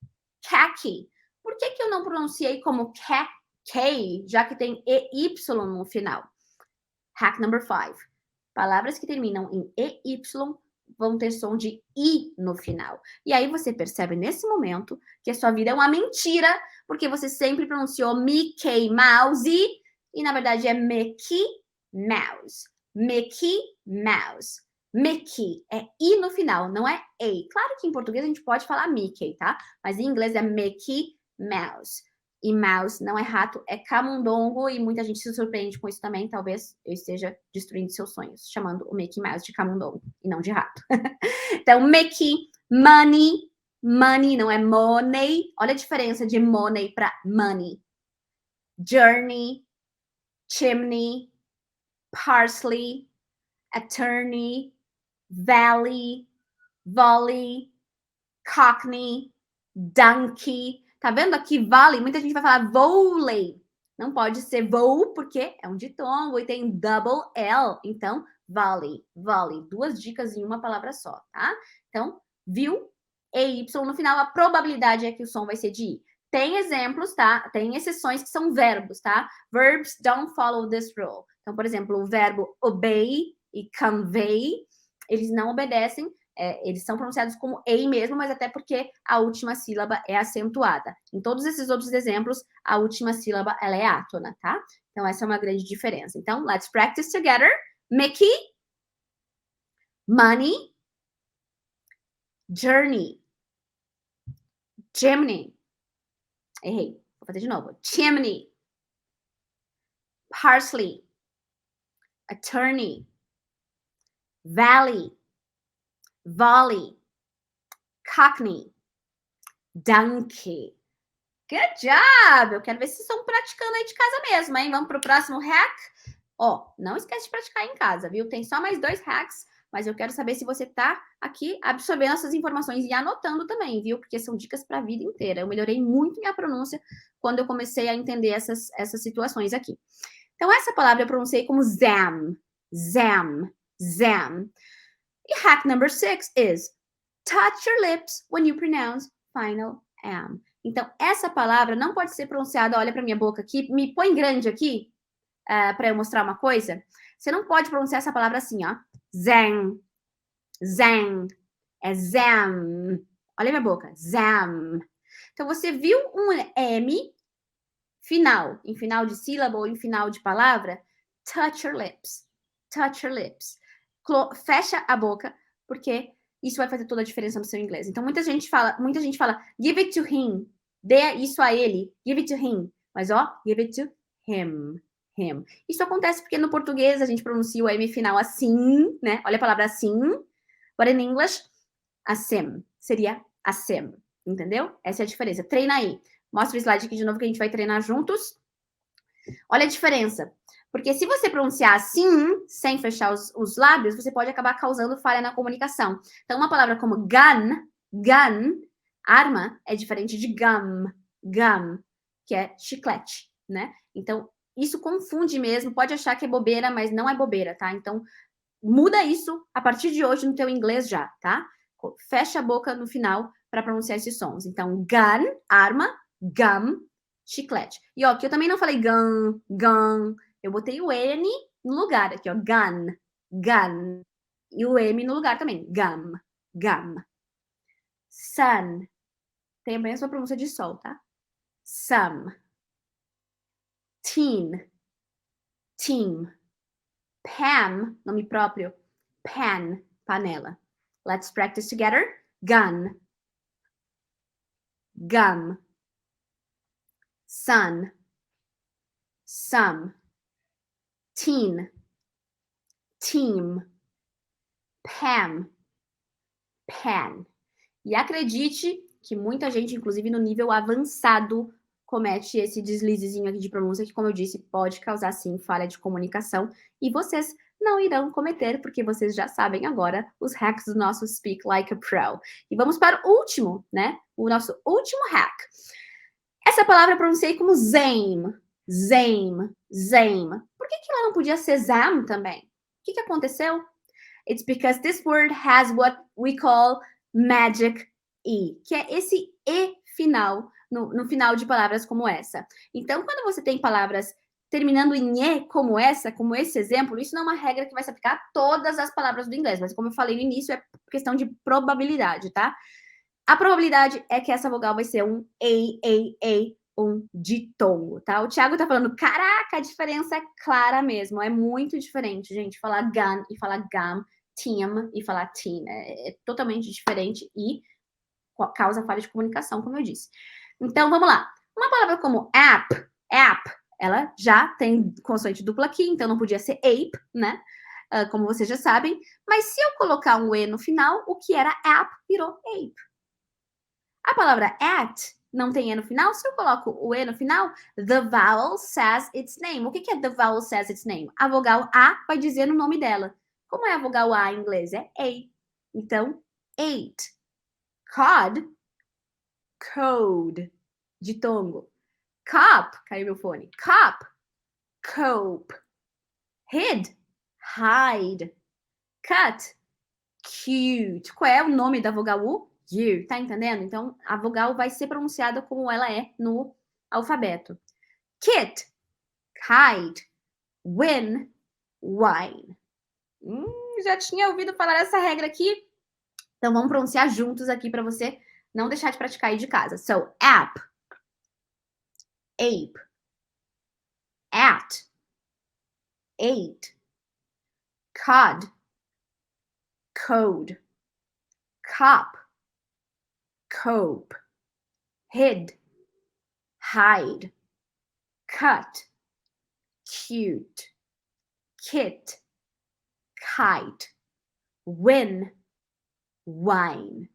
Por que eu não pronunciei como K, já que tem EY no final? Hack number 5. Palavras que terminam em EY vão ter som de I no final. E aí você percebe nesse momento que a sua vida é uma mentira, porque você sempre pronunciou Mickey Mouse e na verdade é Mickey Mouse. Mickey é I no final, não é A. Claro que em português a gente pode falar Mickey, tá? Mas em inglês é Mickey Mouse. E mouse não é rato, é camundongo, e muita gente se surpreende com isso também. Talvez eu esteja destruindo seus sonhos, chamando o Mickey Mouse de camundongo e não de rato. Então, Mickey, money não é money. Olha a diferença de money para money. Journey, chimney, parsley, attorney, valley, volley, cockney, donkey. Tá vendo aqui vale? Muita gente vai falar vôlei. Não pode ser voo, porque é um ditongo e tem double L. Então, volley. 2 dicas em uma palavra só, tá? Então, viu? EY no final, a probabilidade é que o som vai ser de I. Tem exemplos, tá? Tem exceções que são verbos, tá? Verbs don't follow this rule. Então, por exemplo, o verbo obey e convey, eles não obedecem. Eles são pronunciados como EI mesmo, mas até porque a última sílaba é acentuada. Em todos esses outros exemplos, a última sílaba ela é átona, tá? Então, essa é uma grande diferença. Então, let's practice together. Mickey, money, journey, chimney. Errei. Vou fazer de novo. Chimney, parsley, attorney, valley, volley, cockney, donkey. Good job! Eu quero ver se vocês estão praticando aí de casa mesmo, hein? Vamos para o próximo hack? Ó, não esquece de praticar em casa, viu? Tem só mais 2 hacks, mas eu quero saber se você tá aqui absorvendo essas informações e anotando também, viu? Porque são dicas para a vida inteira. Eu melhorei muito minha pronúncia quando eu comecei a entender essas situações aqui. Então, essa palavra eu pronunciei como zam, zam, zam. E hack number 6 is touch your lips when you pronounce final am. Então, essa palavra não pode ser pronunciada, olha para minha boca aqui, me põe grande aqui, para eu mostrar uma coisa. Você não pode pronunciar essa palavra assim, ó. Zang, zang, é zam. Olha minha boca, zam. Então, você viu um M final, em final de sílaba ou em final de palavra? Touch your lips, touch your lips. Fecha a boca, porque isso vai fazer toda a diferença no seu inglês. Então, muita gente fala, give it to him. Dê isso a ele. Give it to him. Mas, ó, give it to him. Him. Isso acontece porque no português a gente pronuncia o M final assim, né? Olha a palavra assim. But in English, assim. Seria assim. Entendeu? Essa é a diferença. Treina aí. Mostra o slide aqui de novo que a gente vai treinar juntos. Olha a diferença. Porque se você pronunciar assim, sem fechar os lábios, você pode acabar causando falha na comunicação. Então, uma palavra como gun, arma, é diferente de gum, que é chiclete, né? Então, isso confunde mesmo, pode achar que é bobeira, mas não é bobeira, tá? Então, muda isso a partir de hoje no teu inglês já, tá? Fecha a boca no final para pronunciar esses sons. Então, gun, arma, gum, chiclete. E ó, que eu também não falei gun. Eu botei o N no lugar aqui, ó. Gun. E o M no lugar também. Gum. Sun. Tem a mesma pronúncia de sol, tá? Some. Teen. Team. Pam, nome próprio. Pan, panela. Let's practice together. Gun. Gum. Sun. Some. Teen. Team. Pam. Pan. E acredite que muita gente, inclusive no nível avançado, comete esse deslizezinho aqui de pronúncia, que, como eu disse, pode causar, sim, falha de comunicação. E vocês não irão cometer, porque vocês já sabem agora os hacks do nosso Speak Like a Pro. E vamos para o último, né? O nosso último hack. Essa palavra eu pronunciei como zame. Por que ela não podia ser zam também? O que aconteceu? It's because this word has what we call magic E, que é esse E final, no final de palavras como essa. Então, quando você tem palavras terminando em E como essa, como esse exemplo, isso não é uma regra que vai se aplicar a todas as palavras do inglês, mas como eu falei no início, é questão de probabilidade, tá? A probabilidade é que essa vogal vai ser um A, um ditongo, tá? O Thiago tá falando, caraca, a diferença é clara mesmo, é muito diferente, gente, falar gun e falar gum, team e falar teen, é totalmente diferente e causa falha de comunicação, como eu disse. Então, vamos lá. Uma palavra como app, ela já tem consoante dupla aqui, então não podia ser ape, né? Como vocês já sabem. Mas se eu colocar um E no final, o que era app virou ape. A palavra at não tem E no final. Se eu coloco o E no final, the vowel says its name. O que é the vowel says its name? A vogal A vai dizer no nome dela. Como é a vogal A em inglês? É A. Então, ate. Cod, code, ditongo. Cop, caiu meu fone. Cop, cope. Hid, hide. Cut, cute. Qual é o nome da vogal U? U, tá entendendo? Então, a vogal vai ser pronunciada como ela é no alfabeto. Kit, kite, win, wine. Já tinha ouvido falar essa regra aqui? Então, vamos pronunciar juntos aqui para você não deixar de praticar aí de casa. So, app, ape, at, ate, cod, code, cop, cope, hid, hide, cut, cute, kit, kite, win, wine.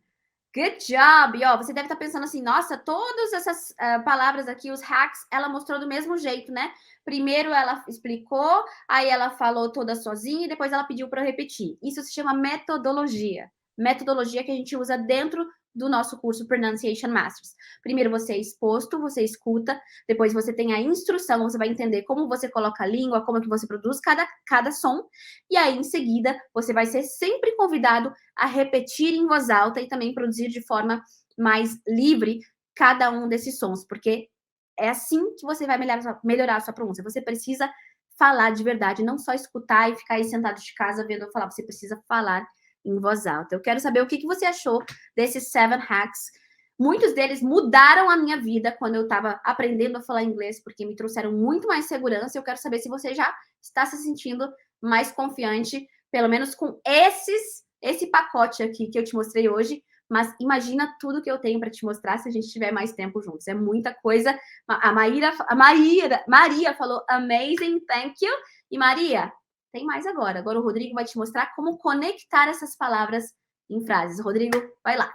Good job! E ó, você deve estar pensando assim, nossa, todas essas palavras aqui, os hacks, ela mostrou do mesmo jeito, né? Primeiro ela explicou, aí ela falou toda sozinha e depois ela pediu para eu repetir. Isso se chama metodologia. Metodologia que a gente usa dentro do nosso curso Pronunciation Masters. Primeiro você é exposto, você escuta, depois você tem a instrução, você vai entender como você coloca a língua, como que você produz cada som, e aí em seguida você vai ser sempre convidado a repetir em voz alta e também produzir de forma mais livre cada um desses sons, porque é assim que você vai melhorar a sua pronúncia. Você precisa falar de verdade, não só escutar e ficar aí sentado de casa vendo eu falar, você precisa falar em voz alta. Eu quero saber o que você achou desses 7 hacks. Muitos deles mudaram a minha vida quando eu estava aprendendo a falar inglês, porque me trouxeram muito mais segurança. Eu quero saber se você já está se sentindo mais confiante, pelo menos com esse pacote aqui que eu te mostrei hoje. Mas imagina tudo que eu tenho para te mostrar se a gente tiver mais tempo juntos. É muita coisa. Maria falou amazing, thank you. E Maria, tem mais agora. Agora o Rodrigo vai te mostrar como conectar essas palavras em frases. Rodrigo, vai lá.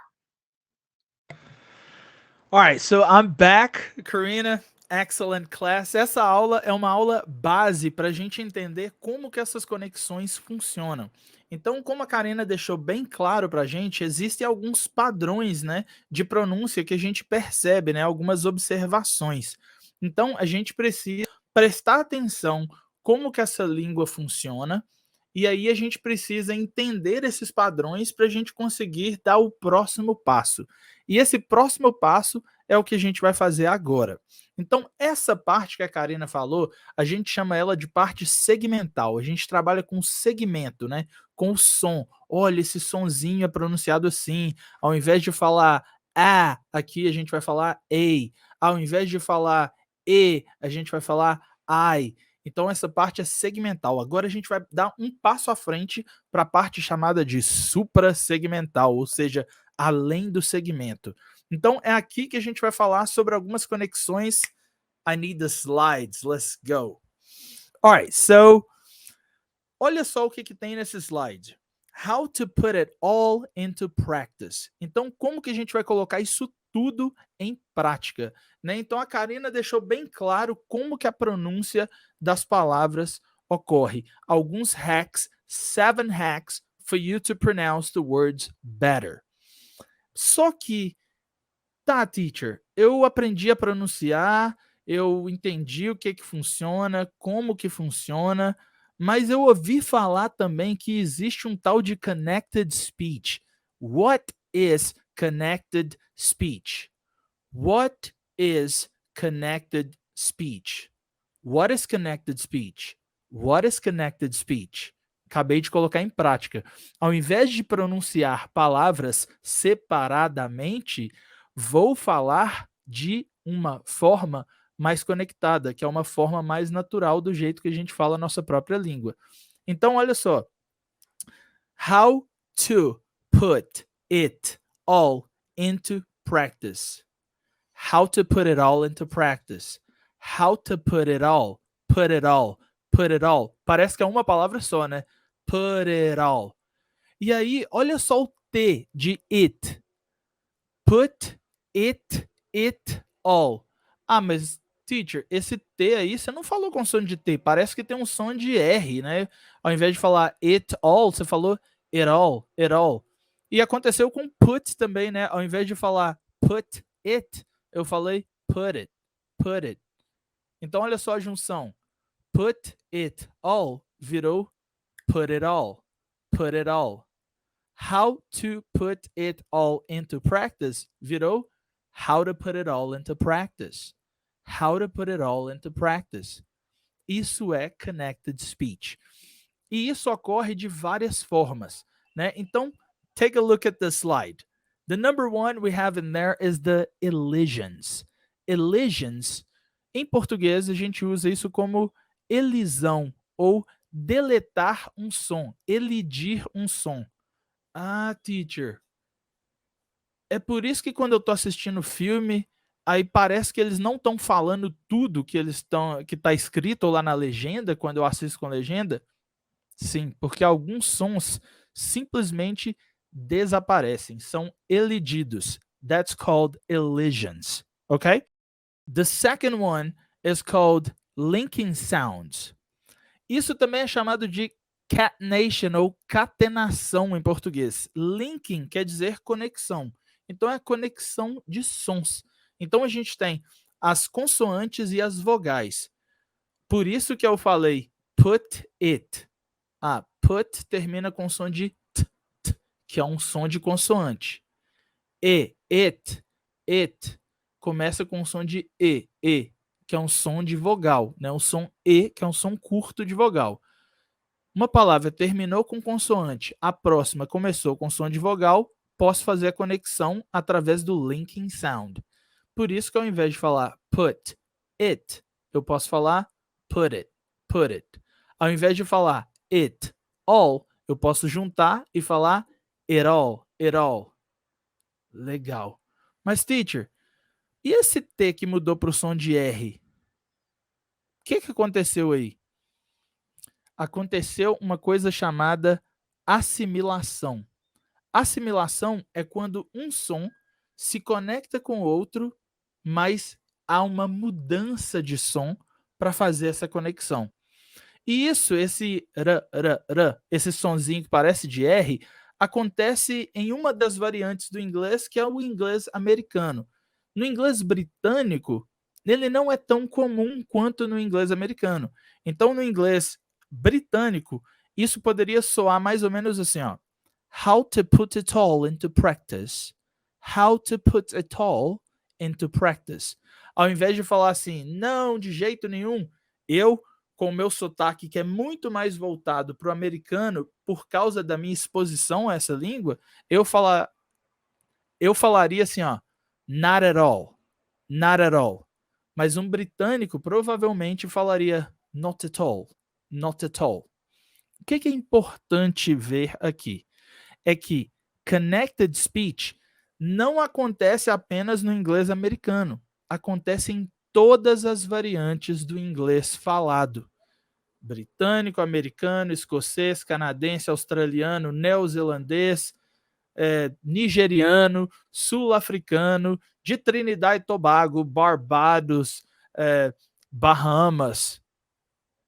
All right, so I'm back, Karina. Excellent class. Essa aula é uma aula base para a gente entender como que essas conexões funcionam. Então, como a Karina deixou bem claro para a gente, existem alguns padrões, né, de pronúncia que a gente percebe, né, algumas observações. Então, a gente precisa prestar atenção como que essa língua funciona, e aí a gente precisa entender esses padrões para a gente conseguir dar o próximo passo. E esse próximo passo é o que a gente vai fazer agora. Então, essa parte que a Karina falou, a gente chama ela de parte segmental. A gente trabalha com segmento, né? Com o som. Olha, esse sonzinho é pronunciado assim. Ao invés de falar a, aqui a gente vai falar ei. Ao invés de falar e, a gente vai falar ai. Então, essa parte é segmental. Agora a gente vai dar um passo à frente para a parte chamada de suprasegmental, ou seja, além do segmento. Então, é aqui que a gente vai falar sobre algumas conexões. I need the slides. Let's go. All right, so olha só o que tem nesse slide. How to put it all into practice. Então, como que a gente vai colocar isso tudo em prática, né? Então, a Karina deixou bem claro como que a pronúncia das palavras ocorre. Alguns hacks, 7 hacks for you to pronounce the words better. Só que, tá, teacher, eu aprendi a pronunciar, eu entendi o que funciona, como que funciona, mas eu ouvi falar também que existe um tal de connected speech. What is connected speech? What is connected speech? What is connected speech? What is connected speech? Acabei de colocar em prática. Ao invés de pronunciar palavras separadamente, vou falar de uma forma mais conectada, que é uma forma mais natural do jeito que a gente fala a nossa própria língua. Então, olha só. How to put it all into practice. How to put it all into practice. How to put it all. Put it all. Put it all. Parece que é uma palavra só, né? Put it all. E aí, olha só o T de it. Put it all. Ah, mas, teacher, esse T aí, você não falou com som de T. Parece que tem um som de R, né? Ao invés de falar it all, você falou it all, it all. E aconteceu com put também, né? Ao invés de falar put it, eu falei put it, put it. Então, olha só a junção. Put it all virou put it all, put it all. How to put it all into practice virou how to put it all into practice. How to put it all into practice. Isso é connected speech. E isso ocorre de várias formas, né? Então, take a look at the slide. The number one we have in there is the elisions. Elisions, em português, a gente usa isso como elisão ou deletar um som, elidir um som. Ah, teacher, é por isso que quando eu tô assistindo filme, aí parece que eles não estão falando tudo que tá escrito lá na legenda, quando eu assisto com legenda? Sim, porque alguns sons simplesmente desaparecem, são elididos. That's called elisions, okay? The second one is called linking sounds. Isso também é chamado de catenation ou catenação em português. Linking quer dizer conexão. Então é a conexão de sons. Então a gente tem as consoantes e as vogais. Por isso que eu falei put it. Ah, put termina com som de t, que é um som de consoante. It começa com o som de e, que é um som de vogal, né? O som e, que é um som curto de vogal. Uma palavra terminou com consoante, a próxima começou com som de vogal, posso fazer a conexão através do linking sound. Por isso que ao invés de falar put it, eu posso falar put it, put it. Ao invés de falar it all, eu posso juntar e falar it all, it all. Legal. Mas, teacher, e esse T que mudou para o som de R? O que aconteceu aí? Aconteceu uma coisa chamada assimilação. Assimilação é quando um som se conecta com outro, mas há uma mudança de som para fazer essa conexão. E isso, esse esse sonzinho que parece de R, acontece em uma das variantes do inglês, que é o inglês americano. No inglês britânico, ele não é tão comum quanto no inglês americano. Então, no inglês britânico, isso poderia soar mais ou menos assim, ó. How to put it all into practice. How to put it all into practice. Ao invés de falar assim, não, de jeito nenhum, eu, com o meu sotaque, que é muito mais voltado para o americano, por causa da minha exposição a essa língua, eu falaria assim, ó, not at all, not at all. Mas um britânico provavelmente falaria not at all, not at all. O que é importante ver aqui? É que connected speech não acontece apenas no inglês americano, acontece em todas as variantes do inglês falado. Britânico, americano, escocês, canadense, australiano, neozelandês, nigeriano, sul-africano, de Trinidad e Tobago, Barbados, Bahamas.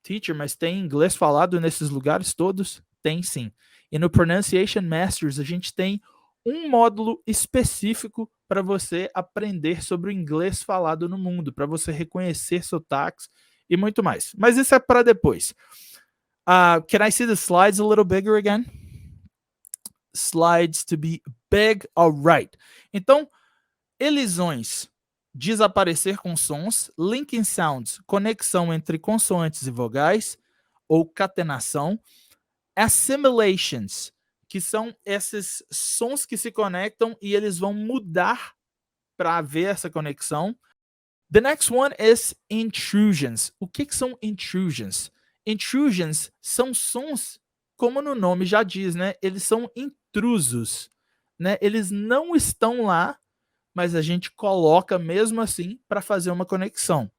Teacher, mas tem inglês falado nesses lugares todos? Tem sim. E no Pronunciation Masters a gente tem um módulo específico para você aprender sobre o inglês falado no mundo, para você reconhecer sotaques e muito mais. Mas isso é para depois. Can I see the slides a little bigger again? Slides to be big. All right. Então, elisões, desaparecer com sons, linking sounds, conexão entre consoantes e vogais, ou catenação, assimilations, que são esses sons que se conectam e eles vão mudar para haver essa conexão. The next one is intrusions. O que são intrusions? Intrusions são sons, como no nome já diz, né? Eles são intrusos, né? Eles não estão lá, mas a gente coloca mesmo assim para fazer uma conexão.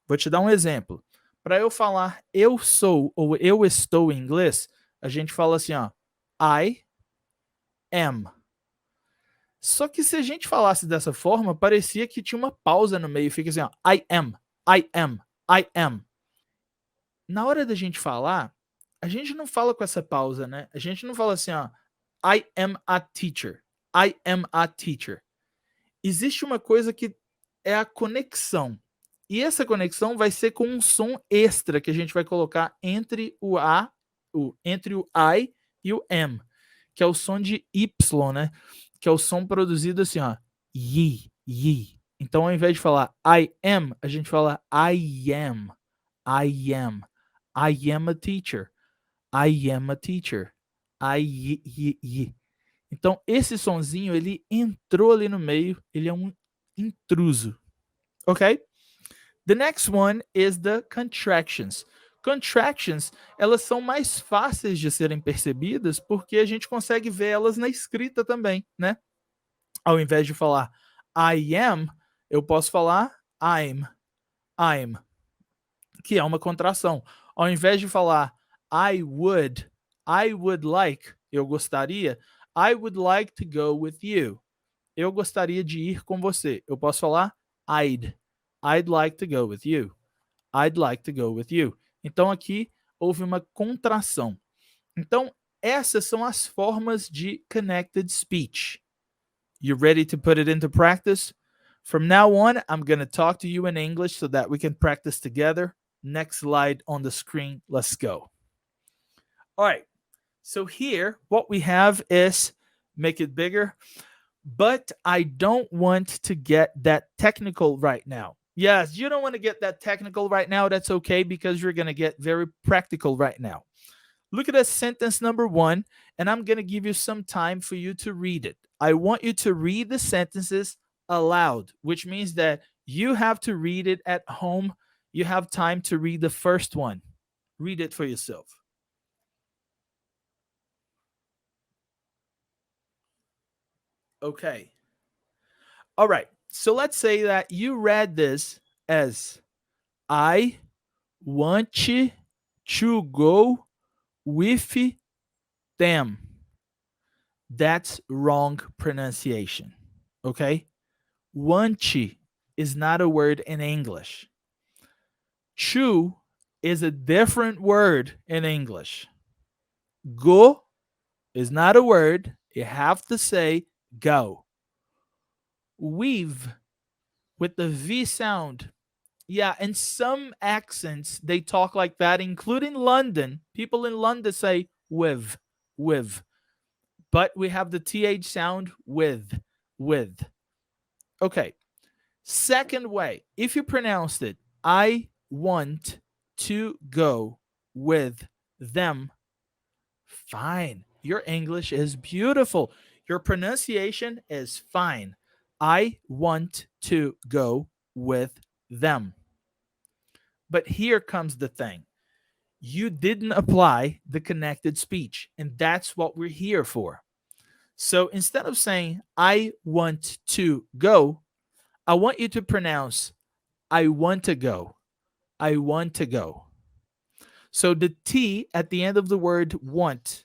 Vou te dar um exemplo. Para eu falar eu sou ou eu estou em inglês, a gente fala assim, ó, I am. Só que se a gente falasse dessa forma, parecia que tinha uma pausa no meio, fica assim, ó, I am, I am, I am. Na hora da gente falar, a gente não fala com essa pausa, né? A gente não fala assim, ó, I am a teacher, I am a teacher. Existe uma coisa que é a conexão. E essa conexão vai ser com um som extra que a gente vai colocar entre o entre o I e o am, que é o som de Y, né? Que é o som produzido assim, ó, yi, yi. Então, ao invés de falar I am, a gente fala I am, I am, I am a teacher, I am a teacher, yi. Então, esse sonzinho, ele entrou ali no meio, ele é um intruso, ok? The next one is the contractions. Contractions, elas são mais fáceis de serem percebidas porque a gente consegue ver elas na escrita também, né? Ao invés de falar I am, eu posso falar I'm, que é uma contração. Ao invés de falar I would like, eu gostaria, I would like to go with you. Eu gostaria de ir com você. Eu posso falar I'd like to go with you. I'd like to go with you. Então aqui houve uma contração. Então essas são as formas de connected speech. You ready to put it into practice? From now on, I'm going to talk to you in English so that we can practice together. Next slide on the screen. Let's go. All right. So here, what we have is make it bigger, but I don't want to get that technical right now. Yes, you don't want to get that technical right now. That's okay because you're going to get very practical right now. Look at that sentence number 1, and I'm going to give you some time for you to read it. I want you to read the sentences aloud, which means that you have to read it at home. You have time to read the first one. Read it for yourself. Okay. All right. So let's say that you read this as I want to go with them. That's wrong pronunciation. Okay? Want is not a word in English. To is a different word in English. Go is not a word. You have to say go. With the V sound. Yeah, in some accents, they talk like that, including London. People in London say with. But we have the TH sound with. Okay. Second way, if you pronounced it, I want to go with them. Fine. Your English is beautiful. Your pronunciation is fine. I want to go with them. But here comes the thing. You didn't apply the connected speech, and that's what we're here for. So instead of saying, I want to go, I want you to pronounce, I want to go. I want to go. So the T at the end of the word want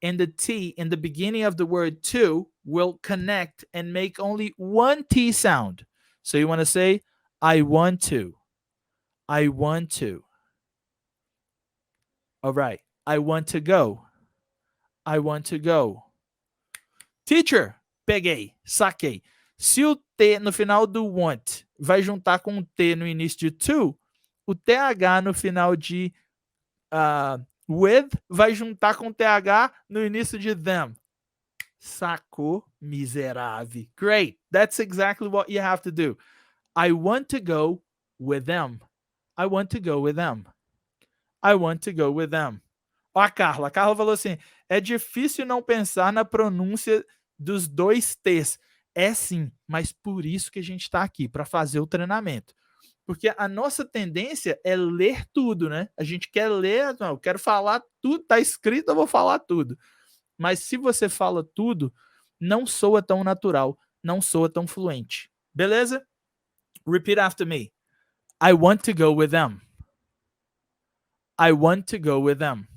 and the T in the beginning of the word to will connect and make only one T sound. So you want to say, I want to. I want to. All right. I want to go. I want to go. Teacher, peguei, saquei. Se o T no final do want vai juntar com o T no início de to, o TH no final de with vai juntar com o TH no início de them. Sacou, miserável. Great. That's exactly what you have to do. I want to go with them. I want to go with them. I want to go with them. Ó, a Carla. A Carla falou assim, é difícil não pensar na pronúncia dos dois T's. É sim, mas por isso que a gente está aqui, para fazer o treinamento. Porque a nossa tendência é ler tudo, né? A gente quer ler, não, eu quero falar tudo, tá escrito, eu vou falar tudo. Mas se você fala tudo, não soa tão natural, não soa tão fluente. Beleza? Repeat after me. I want to go with them. I want to go with them.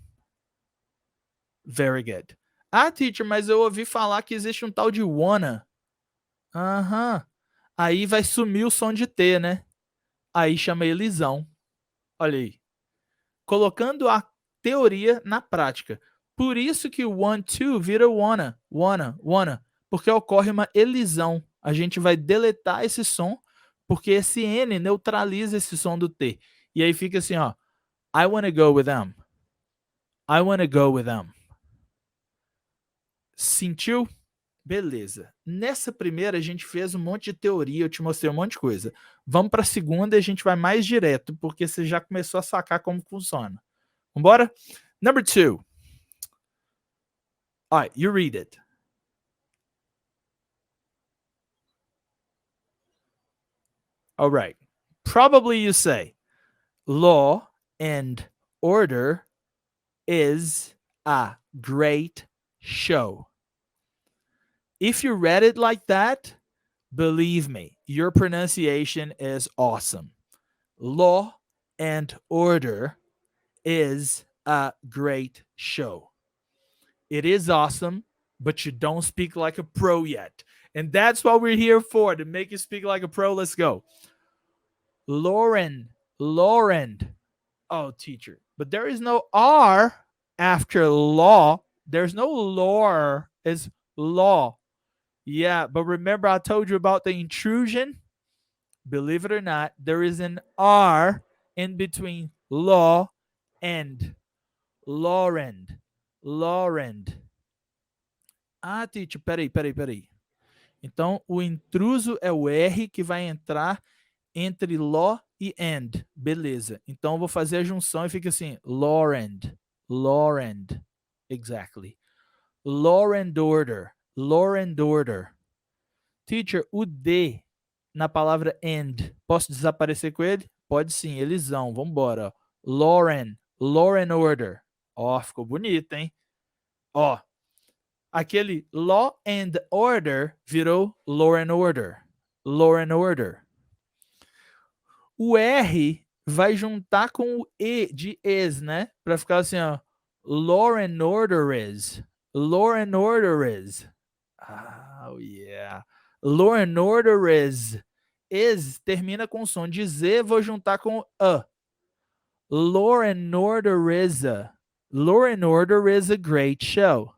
Very good. Ah, teacher, mas eu ouvi falar que existe um tal de wanna. Aham. Aí vai sumir o som de T, né? Aí chama elisão. Olha aí. Colocando a teoria na prática. Por isso que o want to vira wanna. Porque ocorre uma elisão. A gente vai deletar esse som, porque esse N neutraliza esse som do T. E aí fica assim, ó. I wanna go with them. I wanna go with them. Sentiu? Beleza. Nessa primeira a gente fez um monte de teoria, eu te mostrei um monte de coisa. Vamos para a segunda e a gente vai mais direto, porque você já começou a sacar como funciona. Vambora? Number 2. All right, you read it. All right. Probably you say law and order is a great show. If you read it like that, believe me, your pronunciation is awesome. Law and Order is a great show. It is awesome, but you don't speak like a pro yet. And that's what we're here for, to make you speak like a pro. Let's go. Lauren. Oh, teacher. But there is no R after law. There's no lore. It's law. Yeah, but remember I told you about the intrusion? Believe it or not, there is an R in between law and Lauren. Ah, teacher, peraí. Então, o intruso é o R que vai entrar entre law e and. Beleza. Então, eu vou fazer a junção e fica assim, Lauren. Exactly. Law and order. Teacher, o D na palavra and, posso desaparecer com ele? Pode sim, elisão. Vambora. Lauren order. Ó, ficou bonito, hein? Ó, aquele law and order virou law and order. O R vai juntar com o E de is, né? Pra ficar assim, ó. Law and order is. Oh, yeah. Law and order is. Is termina com som de Z, vou juntar com a. Law and order is a great show.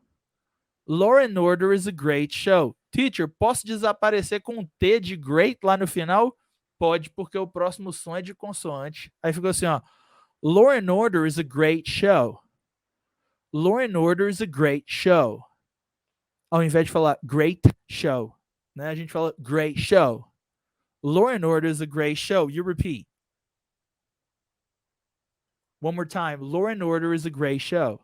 Teacher, posso desaparecer com um T de great lá no final? Pode, porque o próximo som é de consoante. Aí ficou assim, ó. Law and Order is a great show. Ao invés de falar great show, né? A gente fala great show. Law and Order is a great show. You repeat. One more time. Law and Order is a great show.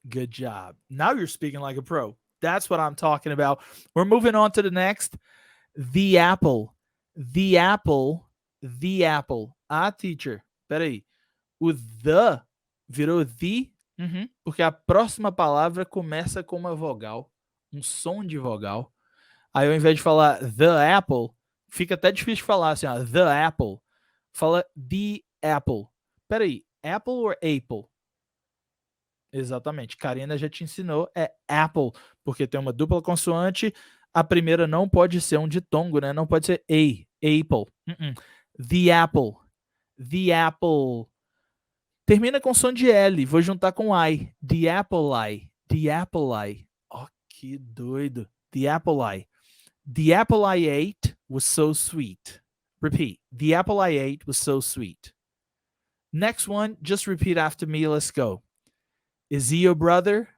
Good job. Now you're speaking like a pro. That's what I'm talking about. We're moving on to the next. The apple. Ah, teacher. Peraí. O the virou the, porque a próxima palavra começa com uma vogal. Um som de vogal. Aí ao invés de falar the apple, fica até difícil de falar assim, ó, the apple. Fala the apple. Peraí, apple ou apple? Exatamente. Karina já te ensinou, é apple, porque tem uma dupla consoante. A primeira não pode ser um ditongo, né? Não pode ser apple. The apple. Termina com som de L. Vou juntar com I. The apple eye. Oh, que doido. The apple eye. The apple I ate was so sweet. Repeat. The apple I ate was so sweet. Next one, just repeat after me. Let's go. Is he your brother?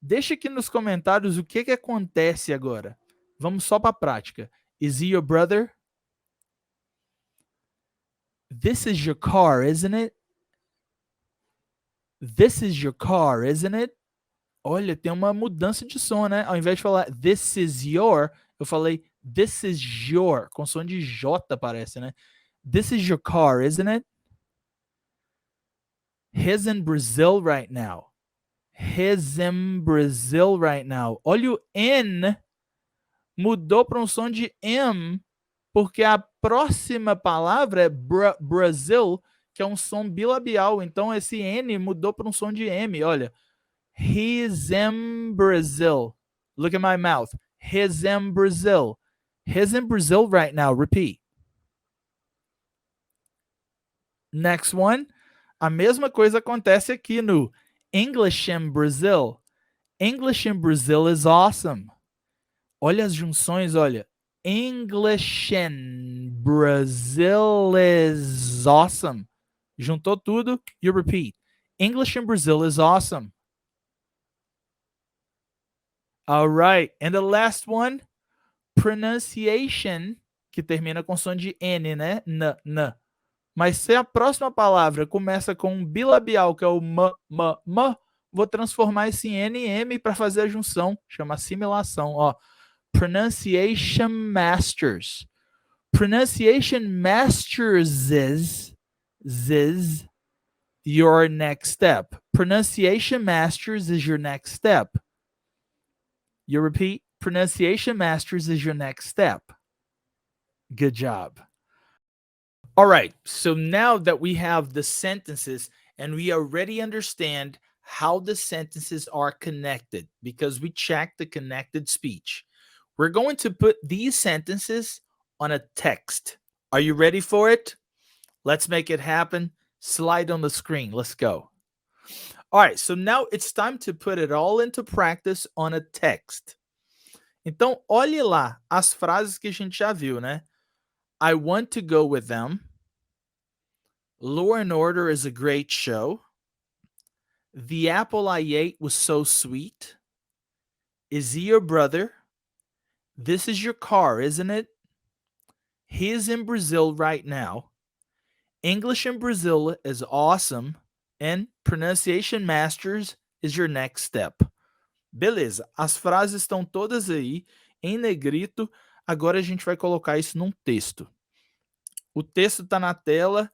Deixa aqui nos comentários o que acontece agora. Vamos só para a prática. Is he your brother? This is your car, isn't it? Olha, tem uma mudança de som, né? Ao invés de falar this is your, eu falei this is your, com som de J parece, né? This is your car, isn't it? He's in Brazil right now. Olha o N mudou para um som de M, porque a próxima palavra é Brasil, que é um som bilabial. Então esse N mudou para um som de M. Olha. He's in Brazil. Look at my mouth. He's in Brazil right now. Repeat. Next one. A mesma coisa acontece aqui no English in Brazil. English in Brazil is awesome. Olha as junções, olha. English in Brazil is awesome. Juntou tudo, you repeat. English in Brazil is awesome. All right. And the last one, pronunciation, que termina com som de N, né? N. Mas se a próxima palavra começa com um bilabial, que é o m, vou transformar esse N em M para fazer a junção, chama assimilação, ó. Pronunciation Masters. Pronunciation masters is your next step. Pronunciation masters is your next step. You repeat, pronunciation masters is your next step. Good job. All right, so now that we have the sentences and we already understand how the sentences are connected because we checked the connected speech, we're going to put these sentences on a text. Are you ready for it? Let's make it happen. Slide on the screen. Let's go. All right, so now it's time to put it all into practice on a text. Então, olhe lá as frases que a gente já viu, né? I want to go with them. Law and Order is a great show. The apple I ate was so sweet. Is he your brother? This is your car, isn't it? He's in Brazil right now. English in Brazil is awesome. And pronunciation masters is your next step. Beleza, as frases estão todas aí em negrito. Agora a gente vai colocar isso num texto. O texto está na tela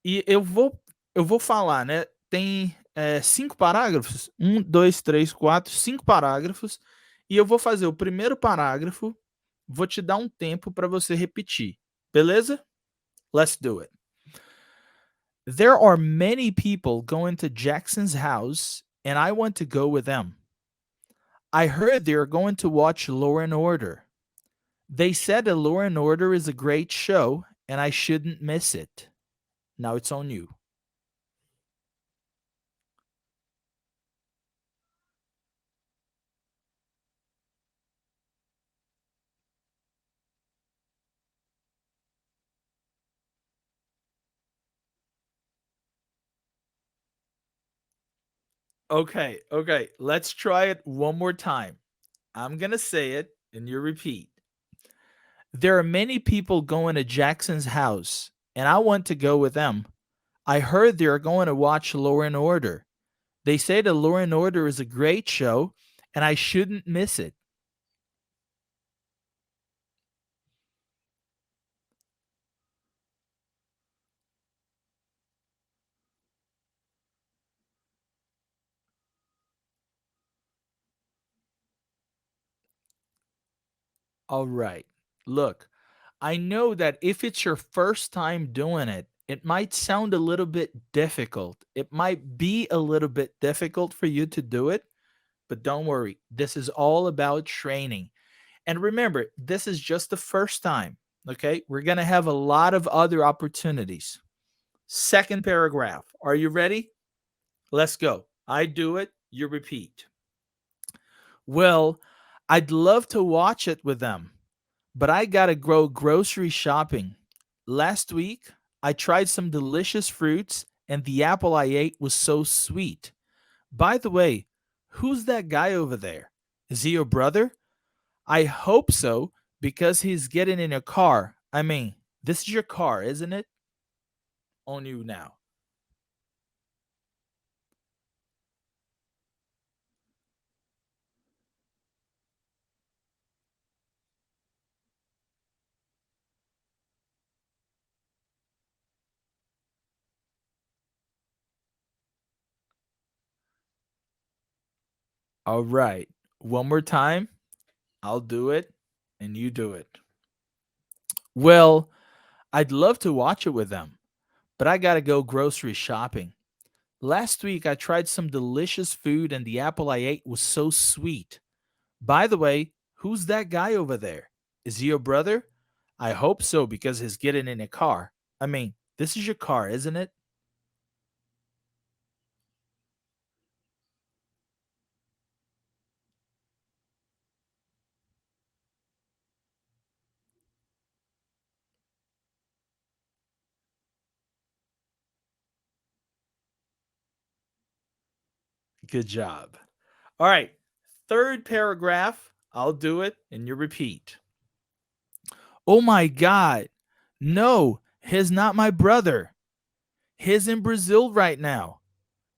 e eu vou falar, né? Tem 5 parágrafos. 1, 2, 3, 4, 5 parágrafos. E eu vou fazer o primeiro parágrafo. Vou te dar um tempo para você repetir. Beleza? Let's do it. There are many people going to Jackson's house, and I want to go with them. I heard they're going to watch Law and Order. They said that Law and Order is a great show, and I shouldn't miss it. Now it's on you. Okay, let's try it one more time. I'm going to say it, and you repeat. There are many people going to Jackson's house, and I want to go with them. I heard they're going to watch Law and Order. They say that Law and Order is a great show, and I shouldn't miss it. All right. Look, I know that if it's your first time doing it, it might sound a little bit difficult. It might be a little bit difficult for you to do it, but don't worry. This is all about training. And remember, this is just the first time, okay? We're going to have a lot of other opportunities. Second paragraph. Are you ready? Let's go. I do it, you repeat. Well, I'd love to watch it with them, but I gotta go grocery shopping. Last week, I tried some delicious fruits, and the apple I ate was so sweet. By the way, who's that guy over there? Is he your brother? I hope so, because he's getting in a car. I mean, this is your car, isn't it? On you now. All right. One more time. I'll do it, and you do it. Well, I'd love to watch it with them, but I gotta go grocery shopping. Last week, I tried some delicious food, and the apple I ate was so sweet. By the way, who's that guy over there? Is he your brother? I hope so, because he's getting in a car. I mean, this is your car, isn't it? Good job. All right. Third paragraph. I'll do it, and you repeat. Oh my God. No, he's not my brother. He's in Brazil right now.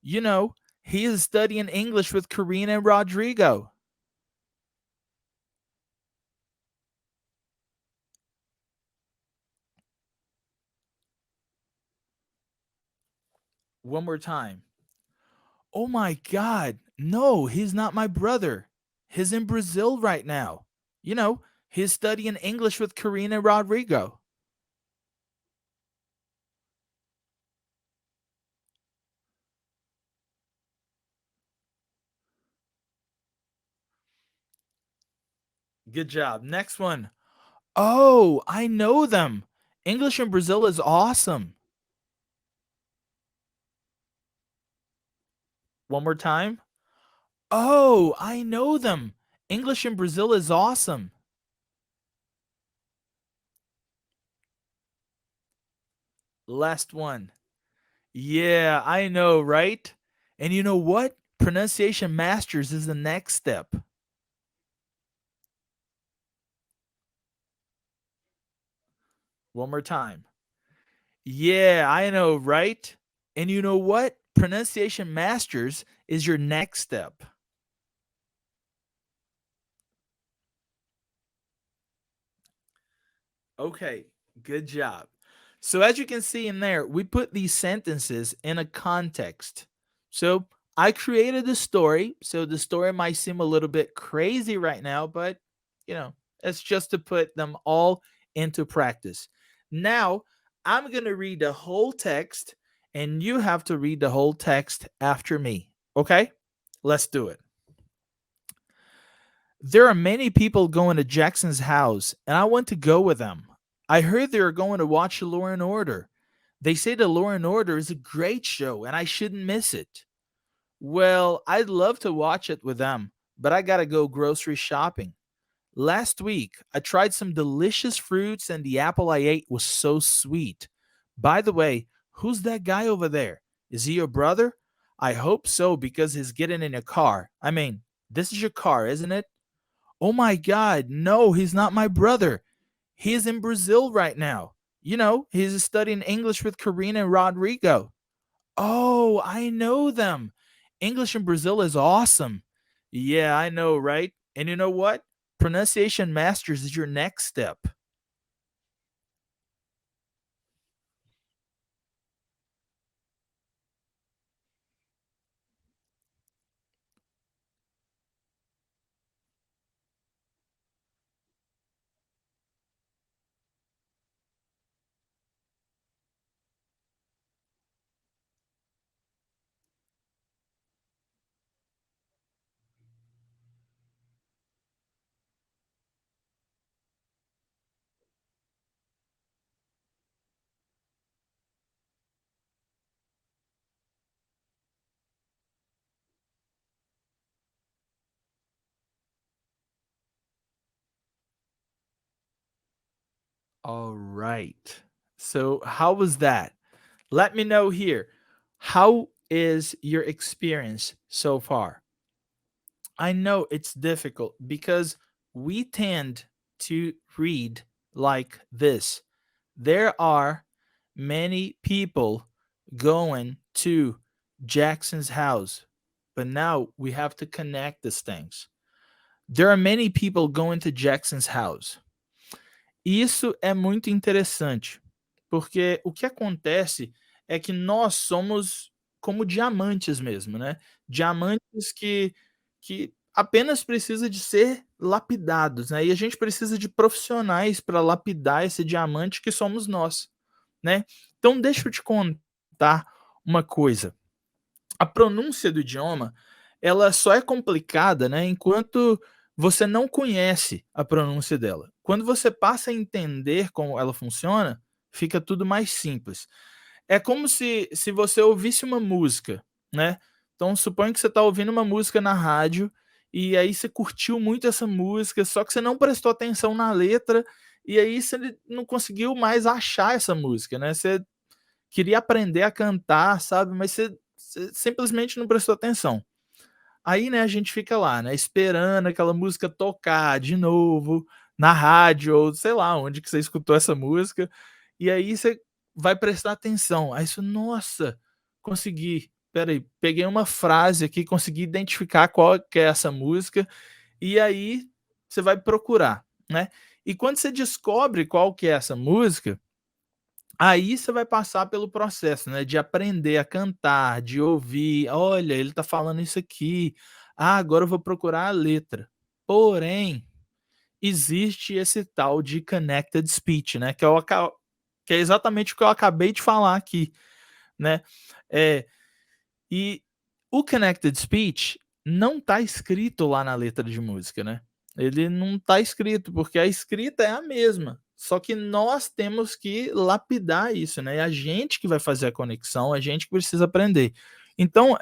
You know, he is studying English with Karina and Rodrigo. One more time. Oh my God. No, he's not my brother. He's in Brazil right now. You know, he's studying English with Karina Rodrigo. Good job. Next one. Oh, I know them. English in Brazil is awesome. One more time. Oh, I know them. English in Brazil is awesome. Last one. Yeah, I know, right? And you know what? Pronunciation Masters is the next step. One more time. Yeah, I know, right? And you know what? Pronunciation Masters is your next step. Okay, good job. So, as you can see in there, we put these sentences in a context. So, I created the story. So, the story might seem a little bit crazy right now, but you know, it's just to put them all into practice. Now, I'm going to read the whole text, and you have to read the whole text after me. Okay? Let's do it. There are many people going to Jackson's house, and I want to go with them. I heard they are going to watch Law and Order. They say the Law and Order is a great show, and I shouldn't miss it. Well, I'd love to watch it with them, but I gotta go grocery shopping. Last week, I tried some delicious fruits, and the apple I ate was so sweet. By the way, who's that guy over there? Is he your brother? I hope so because he's getting in a car. I mean, this is your car, isn't it? Oh my God, no, he's not my brother. He's in Brazil right now. You know, he's studying English with Karina and Rodrigo. Oh, I know them. English in Brazil is awesome. Yeah, I know, right? And you know what? Pronunciation Masters is your next step. All right. So, how was that? Let me know here. How is your experience so far? I know it's difficult because we tend to read like this. There are many people going to Jackson's house, but now we have to connect these things. There are many people going to Jackson's house. Isso é muito interessante, porque o que acontece é que nós somos como diamantes mesmo, né? Diamantes que apenas precisa de ser lapidados, né? E a gente precisa de profissionais para lapidar esse diamante que somos nós, né? Então deixa eu te contar uma coisa. A pronúncia do idioma, ela só é complicada, né, enquanto você não conhece a pronúncia dela. Quando você passa a entender como ela funciona, fica tudo mais simples. É como se você ouvisse uma música, né. Então suponha que você está ouvindo uma música na rádio, e aí você curtiu muito essa música, só que você não prestou atenção na letra, e aí você não conseguiu mais achar essa música, né, você queria aprender a cantar, sabe, mas você simplesmente não prestou atenção. Aí, né, a gente fica lá, né, esperando aquela música tocar de novo na rádio ou sei lá onde que você escutou essa música, e aí você vai prestar atenção. Aí você: "Nossa, consegui. Espera aí, peguei uma frase aqui, consegui identificar qual que é essa música", e aí você vai procurar, né. E quando você descobre qual que é essa música, Aí você vai passar pelo processo, né, de aprender a cantar, de ouvir, olha, ele tá falando isso aqui, ah, agora eu vou procurar a letra. Porém, existe esse tal de connected speech, né, que é exatamente o que eu acabei de falar aqui, né. Eh, e o connected speech não tá escrito lá na letra de música, né. Ele não tá escrito, porque a escrita é a mesma, só que nós temos que lapidar isso, né, é a gente que vai fazer a conexão, a gente que precisa aprender. Então,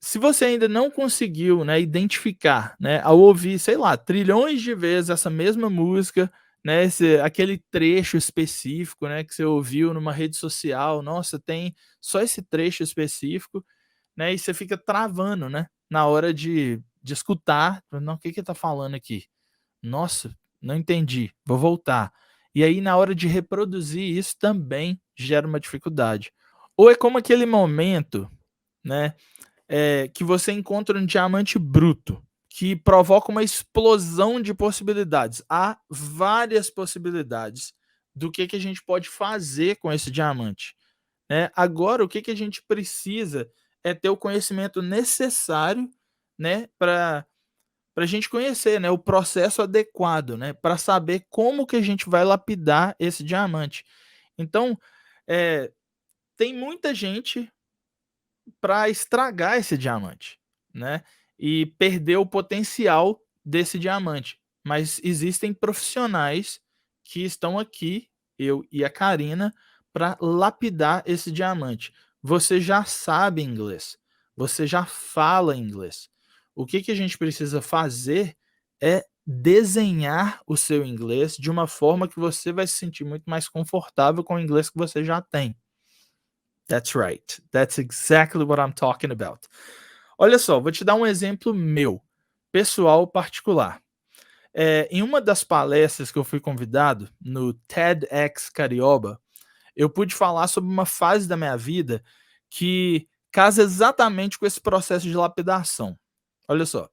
se você ainda não conseguiu, né, identificar, né, ao ouvir, sei lá, trilhões de vezes essa mesma música, né, aquele trecho específico, né, que você ouviu numa rede social, nossa, tem só esse trecho específico, né, e você fica travando, né, na hora de escutar, não, o que que ele tá falando aqui? Nossa, não entendi, vou voltar. E aí na hora de reproduzir isso também gera uma dificuldade. Ou é como aquele momento, né, que você encontra um diamante bruto, que provoca uma explosão de possibilidades. Há várias possibilidades do que a gente pode fazer com esse diamante, né. Agora o que que a gente precisa é ter o conhecimento necessário, né, para a gente conhecer, né, o processo adequado, né, para saber como que a gente vai lapidar esse diamante. Então, eh, tem muita gente para estragar esse diamante, né, e perder o potencial desse diamante. Mas existem profissionais que estão aqui, eu e a Karina, para lapidar esse diamante. Você já sabe inglês, você já fala inglês. O que que a gente precisa fazer é desenhar o seu inglês de uma forma que você vai se sentir muito mais confortável com o inglês que você já tem. That's right. That's exactly what I'm talking about. Olha só, vou te dar um exemplo meu, pessoal particular. Em uma das palestras que eu fui convidado, no TEDx Carioba, eu pude falar sobre uma fase da minha vida que casa exatamente com esse processo de lapidação. Olha só,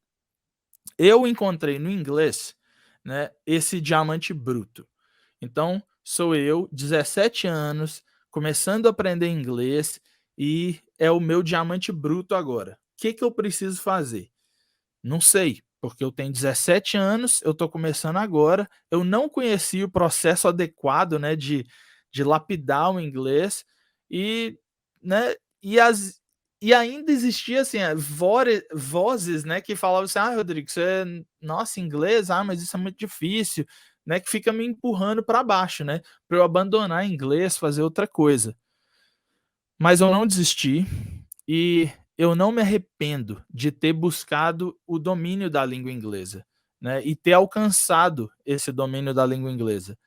eu encontrei no inglês, né, esse diamante bruto. Então, sou eu, 17 anos, começando a aprender inglês e é o meu diamante bruto agora. O que que eu preciso fazer? Não sei, porque eu tenho 17 anos, eu estou começando agora, eu não conheci o processo adequado, né, de lapidar o inglês e, né, e as e ainda existia, assim, vozes, né, que falavam assim: "Ah, Rodrigo, você nossa, inglês, mas isso é muito difícil", né, que fica me empurrando para baixo, né, para eu abandonar inglês, fazer outra coisa. Mas eu não desisti e eu não me arrependo de ter buscado o domínio da língua inglesa, né, e ter alcançado esse domínio da língua inglesa.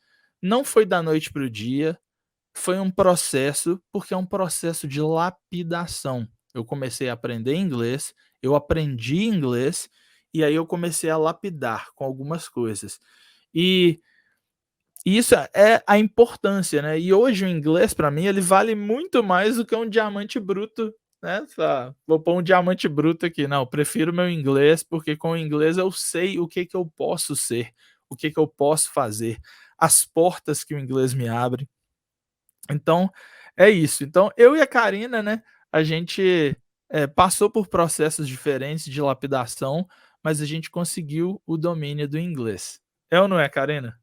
Não foi da noite para o dia, foi um processo, porque é um processo de lapidação. Eu comecei a aprender inglês, eu aprendi inglês, e aí eu comecei a lapidar com algumas coisas. E isso é a importância, né, e hoje o inglês para mim ele vale muito mais do que um diamante bruto, né, vou pôr um diamante bruto aqui, não, prefiro meu inglês, porque com o inglês eu sei o que que eu posso ser, o que que eu posso fazer, as portas que o inglês me abre. Então, é isso. Então eu e a Karina, né, a gente, passou por processos diferentes de lapidação, mas a gente conseguiu o domínio do inglês. É ou não é, Karina?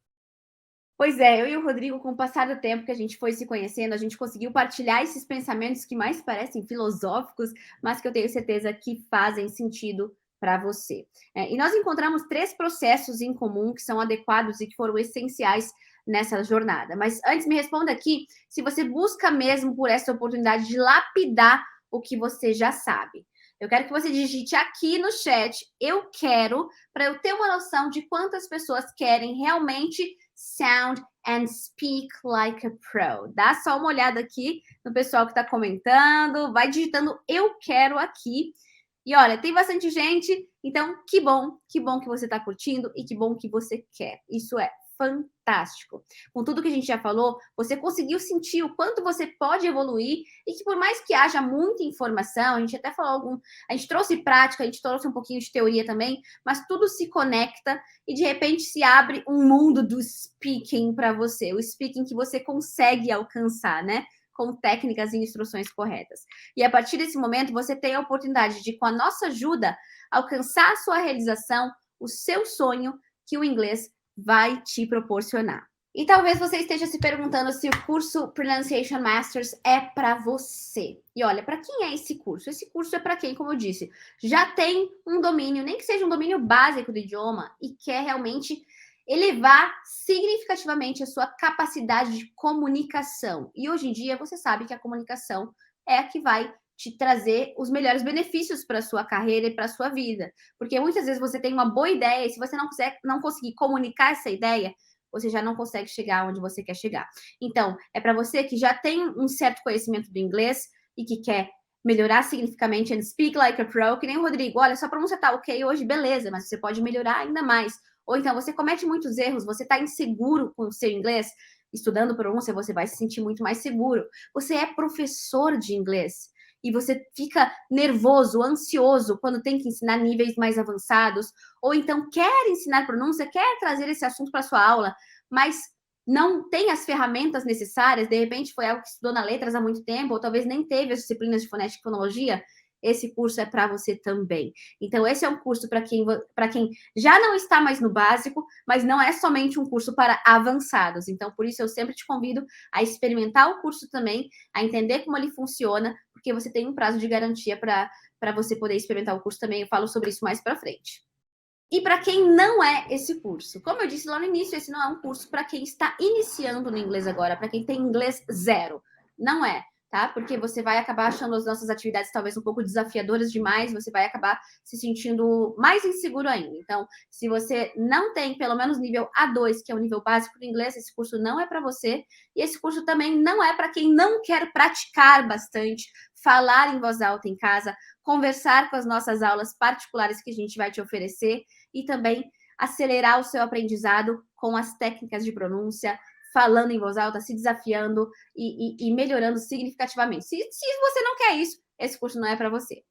Pois é, eu e o Rodrigo, com o passar do tempo que a gente foi se conhecendo, a gente conseguiu partilhar esses pensamentos que mais parecem filosóficos, mas que eu tenho certeza que fazem sentido para você. E nós encontramos 3 processos em comum que são adequados e que foram essenciais nessa jornada. Mas antes, me responda aqui se você busca mesmo por essa oportunidade de lapidar o que você já sabe. Eu quero que você digite aqui no chat, eu quero, para eu ter uma noção de quantas pessoas querem realmente sound and speak like a pro. Dá só uma olhada aqui no pessoal que está comentando, vai digitando eu quero aqui. E olha, tem bastante gente, então que bom que você está curtindo e que bom que você quer. Isso é fantástico. Com tudo que a gente já falou, você conseguiu sentir o quanto você pode evoluir e que por mais que haja muita informação, a gente até falou a gente trouxe prática, a gente trouxe um pouquinho de teoria também, mas tudo se conecta e de repente se abre um mundo do speaking para você, o speaking que você consegue alcançar, né? Com técnicas e instruções corretas. E a partir desse momento, você tem a oportunidade de, com a nossa ajuda, alcançar a sua realização, o seu sonho que o inglês vai te proporcionar. E talvez você esteja se perguntando se o curso Pronunciation Masters é para você. E olha, para quem é esse curso? Esse curso é para quem, como eu disse, já tem um domínio, nem que seja um domínio básico do idioma e quer realmente elevar significativamente a sua capacidade de comunicação. E hoje em dia você sabe que a comunicação é a que vai te trazer os melhores benefícios para a sua carreira e para a sua vida. Porque muitas vezes você tem uma boa ideia e se você não conseguir comunicar essa ideia, você já não consegue chegar onde você quer chegar. Então, é para você que já tem um certo conhecimento do inglês e que quer melhorar significativamente and speak like a pro, que nem o Rodrigo, olha, sua pronúncia tá ok hoje, beleza, mas você pode melhorar ainda mais. Ou então, você comete muitos erros, você está inseguro com o seu inglês, estudando pronúncia, você vai se sentir muito mais seguro. Você é professor de inglês e você fica nervoso, ansioso quando tem que ensinar níveis mais avançados, ou então quer ensinar pronúncia, quer trazer esse assunto para sua aula, mas não tem as ferramentas necessárias, de repente foi algo que estudou na letras há muito tempo, ou talvez nem teve as disciplinas de fonética e fonologia, esse curso é para você também. Então, esse é um curso para quem já não está mais no básico, mas não é somente um curso para avançados. Então, por isso, eu sempre te convido a experimentar o curso também, a entender como ele funciona, porque você tem um prazo de garantia para você poder experimentar o curso também. Eu falo sobre isso mais para frente. E para quem não é esse curso, como eu disse lá no início, esse não é um curso para quem está iniciando no inglês agora, para quem tem inglês zero. Não é, tá? Porque você vai acabar achando as nossas atividades talvez um pouco desafiadoras demais, você vai acabar se sentindo mais inseguro ainda. Então, se você não tem pelo menos nível A2, que é o nível básico do inglês, esse curso não é para você. E esse curso também não é para quem não quer praticar bastante, falar em voz alta em casa, conversar com as nossas aulas particulares que a gente vai te oferecer e também acelerar o seu aprendizado com as técnicas de pronúncia, falando em voz alta, se desafiando e melhorando significativamente. Se você não quer isso, esse curso não é para você.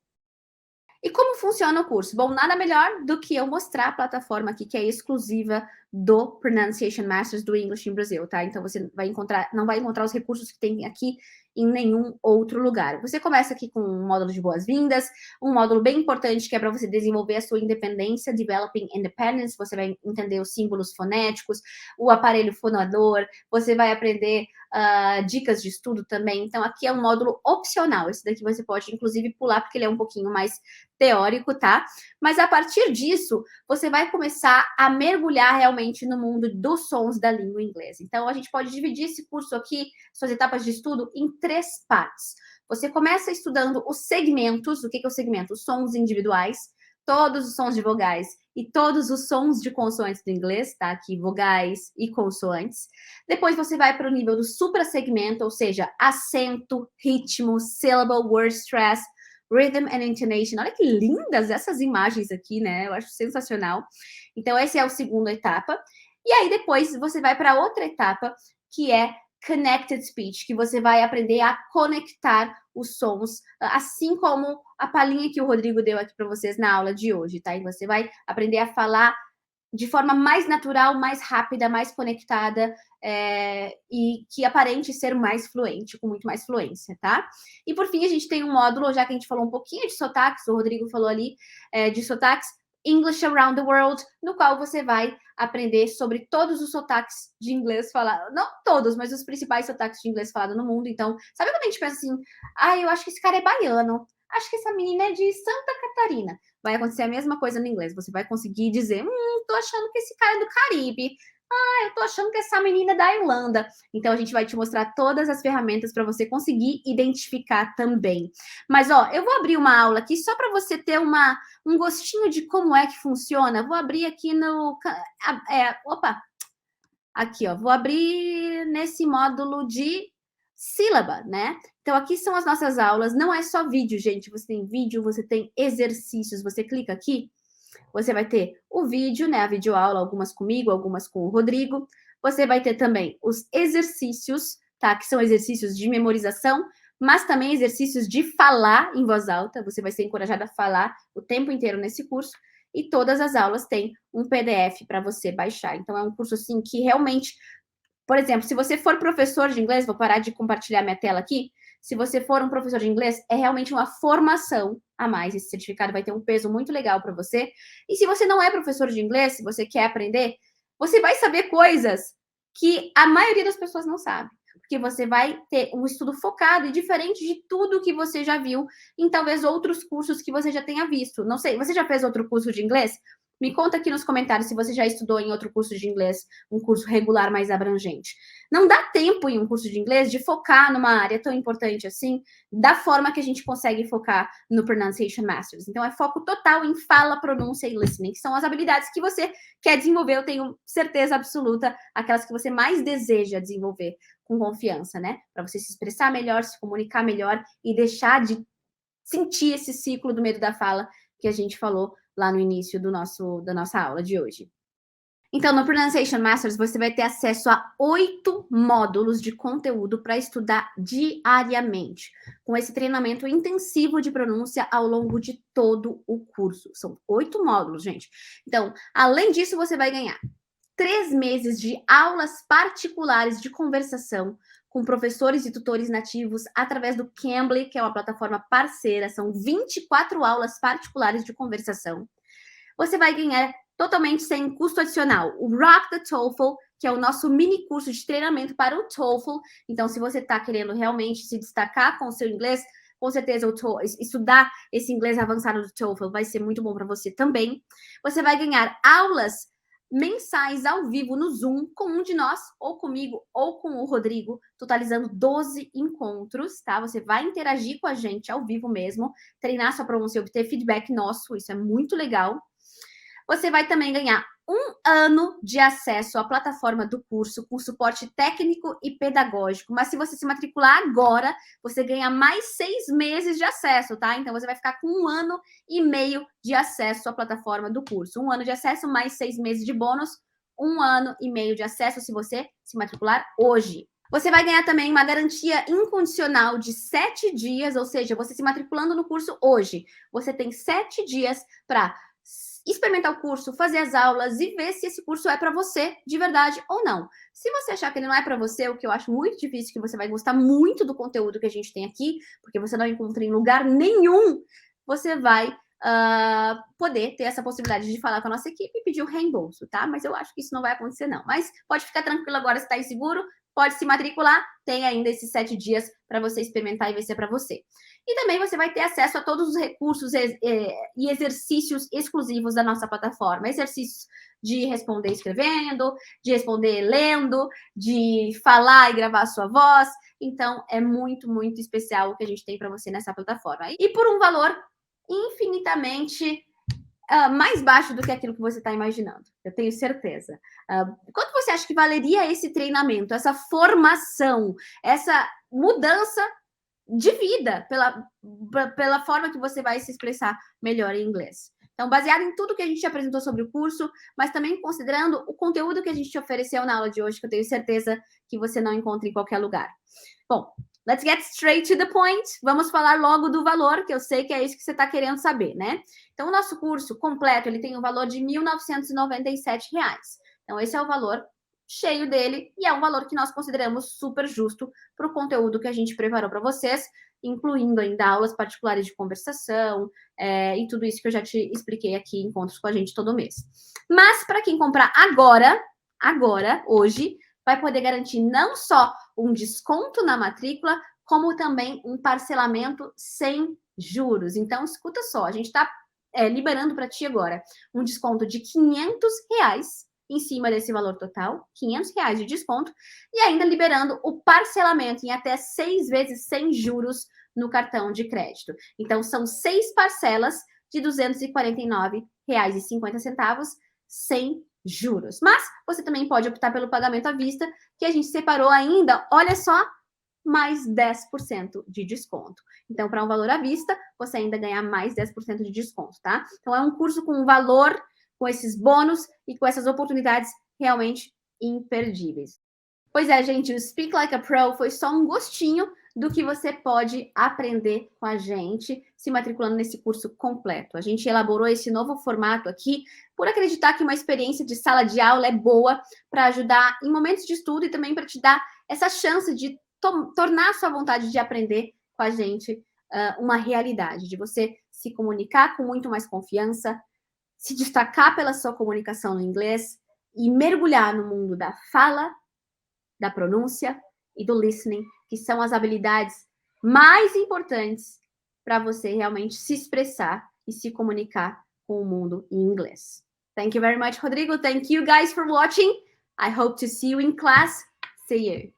E como funciona o curso? Bom, nada melhor do que eu mostrar a plataforma aqui que é exclusiva do Pronunciation Masters do English in Brazil, tá? Então você não vai encontrar os recursos que tem aqui em nenhum outro lugar. Você começa aqui com um módulo de boas-vindas, um módulo bem importante que é para você desenvolver a sua independência, developing independence, você vai entender os símbolos fonéticos, o aparelho fonador, você vai aprender dicas de estudo também. Então aqui é um módulo opcional, esse daqui você pode inclusive pular porque ele é um pouquinho mais teórico, tá? Mas a partir disso, você vai começar a mergulhar realmente no mundo dos sons da língua inglesa. Então, a gente pode dividir esse curso aqui, suas etapas de estudo, em 3 partes. Você começa estudando os segmentos. O que é o segmento? Os sons individuais, todos os sons de vogais e todos os sons de consoantes do inglês, tá? Aqui, vogais e consoantes. Depois você vai para o nível do suprassegmento, ou seja, acento, ritmo, syllable, word stress, rhythm and intonation. Olha que lindas essas imagens aqui, né? Eu acho sensacional. Então, essa é a segunda etapa. E aí, depois, você vai para outra etapa, que é Connected Speech, que você vai aprender a conectar os sons, assim como a palhinha que o Rodrigo deu aqui para vocês na aula de hoje, tá? E você vai aprender a falar de forma mais natural, mais rápida, mais conectada e que aparente ser mais fluente, com muito mais fluência, tá? E por fim, a gente tem um módulo, já que a gente falou um pouquinho de sotaques, o Rodrigo falou ali de sotaques, English Around the World, no qual você vai aprender sobre todos os sotaques de inglês falados, não todos, mas os principais sotaques de inglês falado no mundo. Então, sabe quando a gente pensa assim, eu acho que esse cara é baiano, acho que essa menina é de Santa Catarina. Vai acontecer a mesma coisa no inglês. Você vai conseguir dizer, tô achando que esse cara é do Caribe. Eu tô achando que essa menina é da Irlanda. Então, a gente vai te mostrar todas as ferramentas para você conseguir identificar também. Mas, eu vou abrir uma aula aqui só para você ter um gostinho de como é que funciona. Vou abrir aqui no... Aqui, vou abrir nesse módulo de sílaba, né? Então, aqui são as nossas aulas. Não é só vídeo, gente. Você tem vídeo, você tem exercícios. Você clica aqui Você vai ter o vídeo, né, a videoaula, algumas comigo, algumas com o Rodrigo. Você vai ter também os exercícios, tá, que são exercícios de memorização, mas também exercícios de falar em voz alta. Você vai ser encorajada a falar o tempo inteiro nesse curso. E todas as aulas têm um PDF para você baixar. Então, é um curso, assim, que realmente... Por exemplo, se você for professor de inglês, vou parar de compartilhar minha tela aqui. Se você for um professor de inglês, é realmente uma formação a mais. Esse certificado vai ter um peso muito legal para você. E se você não é professor de inglês, se você quer aprender, você vai saber coisas que a maioria das pessoas não sabe. Porque você vai ter um estudo focado e diferente de tudo que você já viu em talvez outros cursos que você já tenha visto. Não sei, você já fez outro curso de inglês? Me conta aqui nos comentários se você já estudou em outro curso de inglês, um curso regular mais abrangente. Não dá tempo em um curso de inglês de focar numa área tão importante assim, da forma que a gente consegue focar no Pronunciation Masters. Então, é foco total em fala, pronúncia e listening, que são as habilidades que você quer desenvolver, eu tenho certeza absoluta, aquelas que você mais deseja desenvolver com confiança, né? Para você se expressar melhor, se comunicar melhor e deixar de sentir esse ciclo do medo da fala que a gente falou lá no início da nossa aula de hoje. Então, no Pronunciation Masters, você vai ter acesso a 8 módulos de conteúdo para estudar diariamente, com esse treinamento intensivo de pronúncia ao longo de todo o curso. São 8 módulos, gente. Então, além disso, você vai ganhar 3 meses de aulas particulares de conversação com professores e tutores nativos através do Cambly, que é uma plataforma parceira. São 24 aulas particulares de conversação. Você vai ganhar totalmente sem custo adicional o Rock the TOEFL, que é o nosso mini curso de treinamento para o TOEFL. Então, se você está querendo realmente se destacar com o seu inglês, com certeza estudar esse inglês avançado do TOEFL vai ser muito bom para você também. Você vai ganhar aulas mensais ao vivo no Zoom com um de nós, ou comigo, ou com o Rodrigo, totalizando 12 encontros, tá? Você vai interagir com a gente ao vivo mesmo, treinar sua pronúncia e obter feedback nosso, isso é muito legal. Você vai também ganhar 1 ano de acesso à plataforma do curso com suporte técnico e pedagógico. Mas se você se matricular agora, você ganha mais 6 meses de acesso, tá? Então, você vai ficar com 1 ano e meio de acesso à plataforma do curso. 1 ano de acesso, mais 6 meses de bônus. 1 ano e meio de acesso se você se matricular hoje. Você vai ganhar também uma garantia incondicional de 7 dias, ou seja, você se matriculando no curso hoje, você tem 7 dias para experimentar o curso, fazer as aulas e ver se esse curso é para você de verdade ou não. Se você achar que ele não é para você, o que eu acho muito difícil, que você vai gostar muito do conteúdo que a gente tem aqui, porque você não encontra em lugar nenhum, você vai poder ter essa possibilidade de falar com a nossa equipe e pedir o reembolso, tá? Mas eu acho que isso não vai acontecer, não. Mas pode ficar tranquilo agora, se está inseguro, pode se matricular, tem ainda esses 7 dias para você experimentar e ver se é para você. E também você vai ter acesso a todos os recursos e exercícios exclusivos da nossa plataforma. Exercícios de responder escrevendo, de responder lendo, de falar e gravar a sua voz. Então, é muito, muito especial o que a gente tem para você nessa plataforma. E por um valor infinitamente mais baixo do que aquilo que você está imaginando. Eu tenho certeza. Quanto você acha que valeria esse treinamento, essa formação, essa mudança de vida, pela forma que você vai se expressar melhor em inglês? Então, baseado em tudo que a gente apresentou sobre o curso, mas também considerando o conteúdo que a gente te ofereceu na aula de hoje, que eu tenho certeza que você não encontra em qualquer lugar. Bom, let's get straight to the point. Vamos falar logo do valor, que eu sei que é isso que você está querendo saber, né? Então, o nosso curso completo, ele tem um valor de R$ 1.997. Então, esse é o valor cheio dele e é um valor que nós consideramos super justo para o conteúdo que a gente preparou para vocês, incluindo ainda aulas particulares de conversação e tudo isso que eu já te expliquei aqui, encontros com a gente todo mês. Mas para quem comprar agora, hoje, vai poder garantir não só um desconto na matrícula, como também um parcelamento sem juros. Então, escuta só, a gente está liberando para ti agora um desconto de R$ 500 em cima desse valor total, R$ 500 de desconto, e ainda liberando o parcelamento em até 6 vezes sem juros no cartão de crédito. Então, são 6 parcelas de R$ 249,50 sem juros. Mas você também pode optar pelo pagamento à vista, que a gente separou ainda, olha só, mais 10% de desconto. Então, para um valor à vista, você ainda ganha mais 10% de desconto, tá? Então, é um curso com um valor, com esses bônus e com essas oportunidades realmente imperdíveis. Pois é, gente, o Speak Like a Pro foi só um gostinho do que você pode aprender com a gente se matriculando nesse curso completo. A gente elaborou esse novo formato aqui por acreditar que uma experiência de sala de aula é boa para ajudar em momentos de estudo e também para te dar essa chance de tornar a sua vontade de aprender com a gente uma realidade, de você se comunicar com muito mais confiança, se destacar pela sua comunicação no inglês e mergulhar no mundo da fala, da pronúncia e do listening, que são as habilidades mais importantes para você realmente se expressar e se comunicar com o mundo em inglês. Thank you very much, Rodrigo. Thank you guys for watching. I hope to see you in class. See you.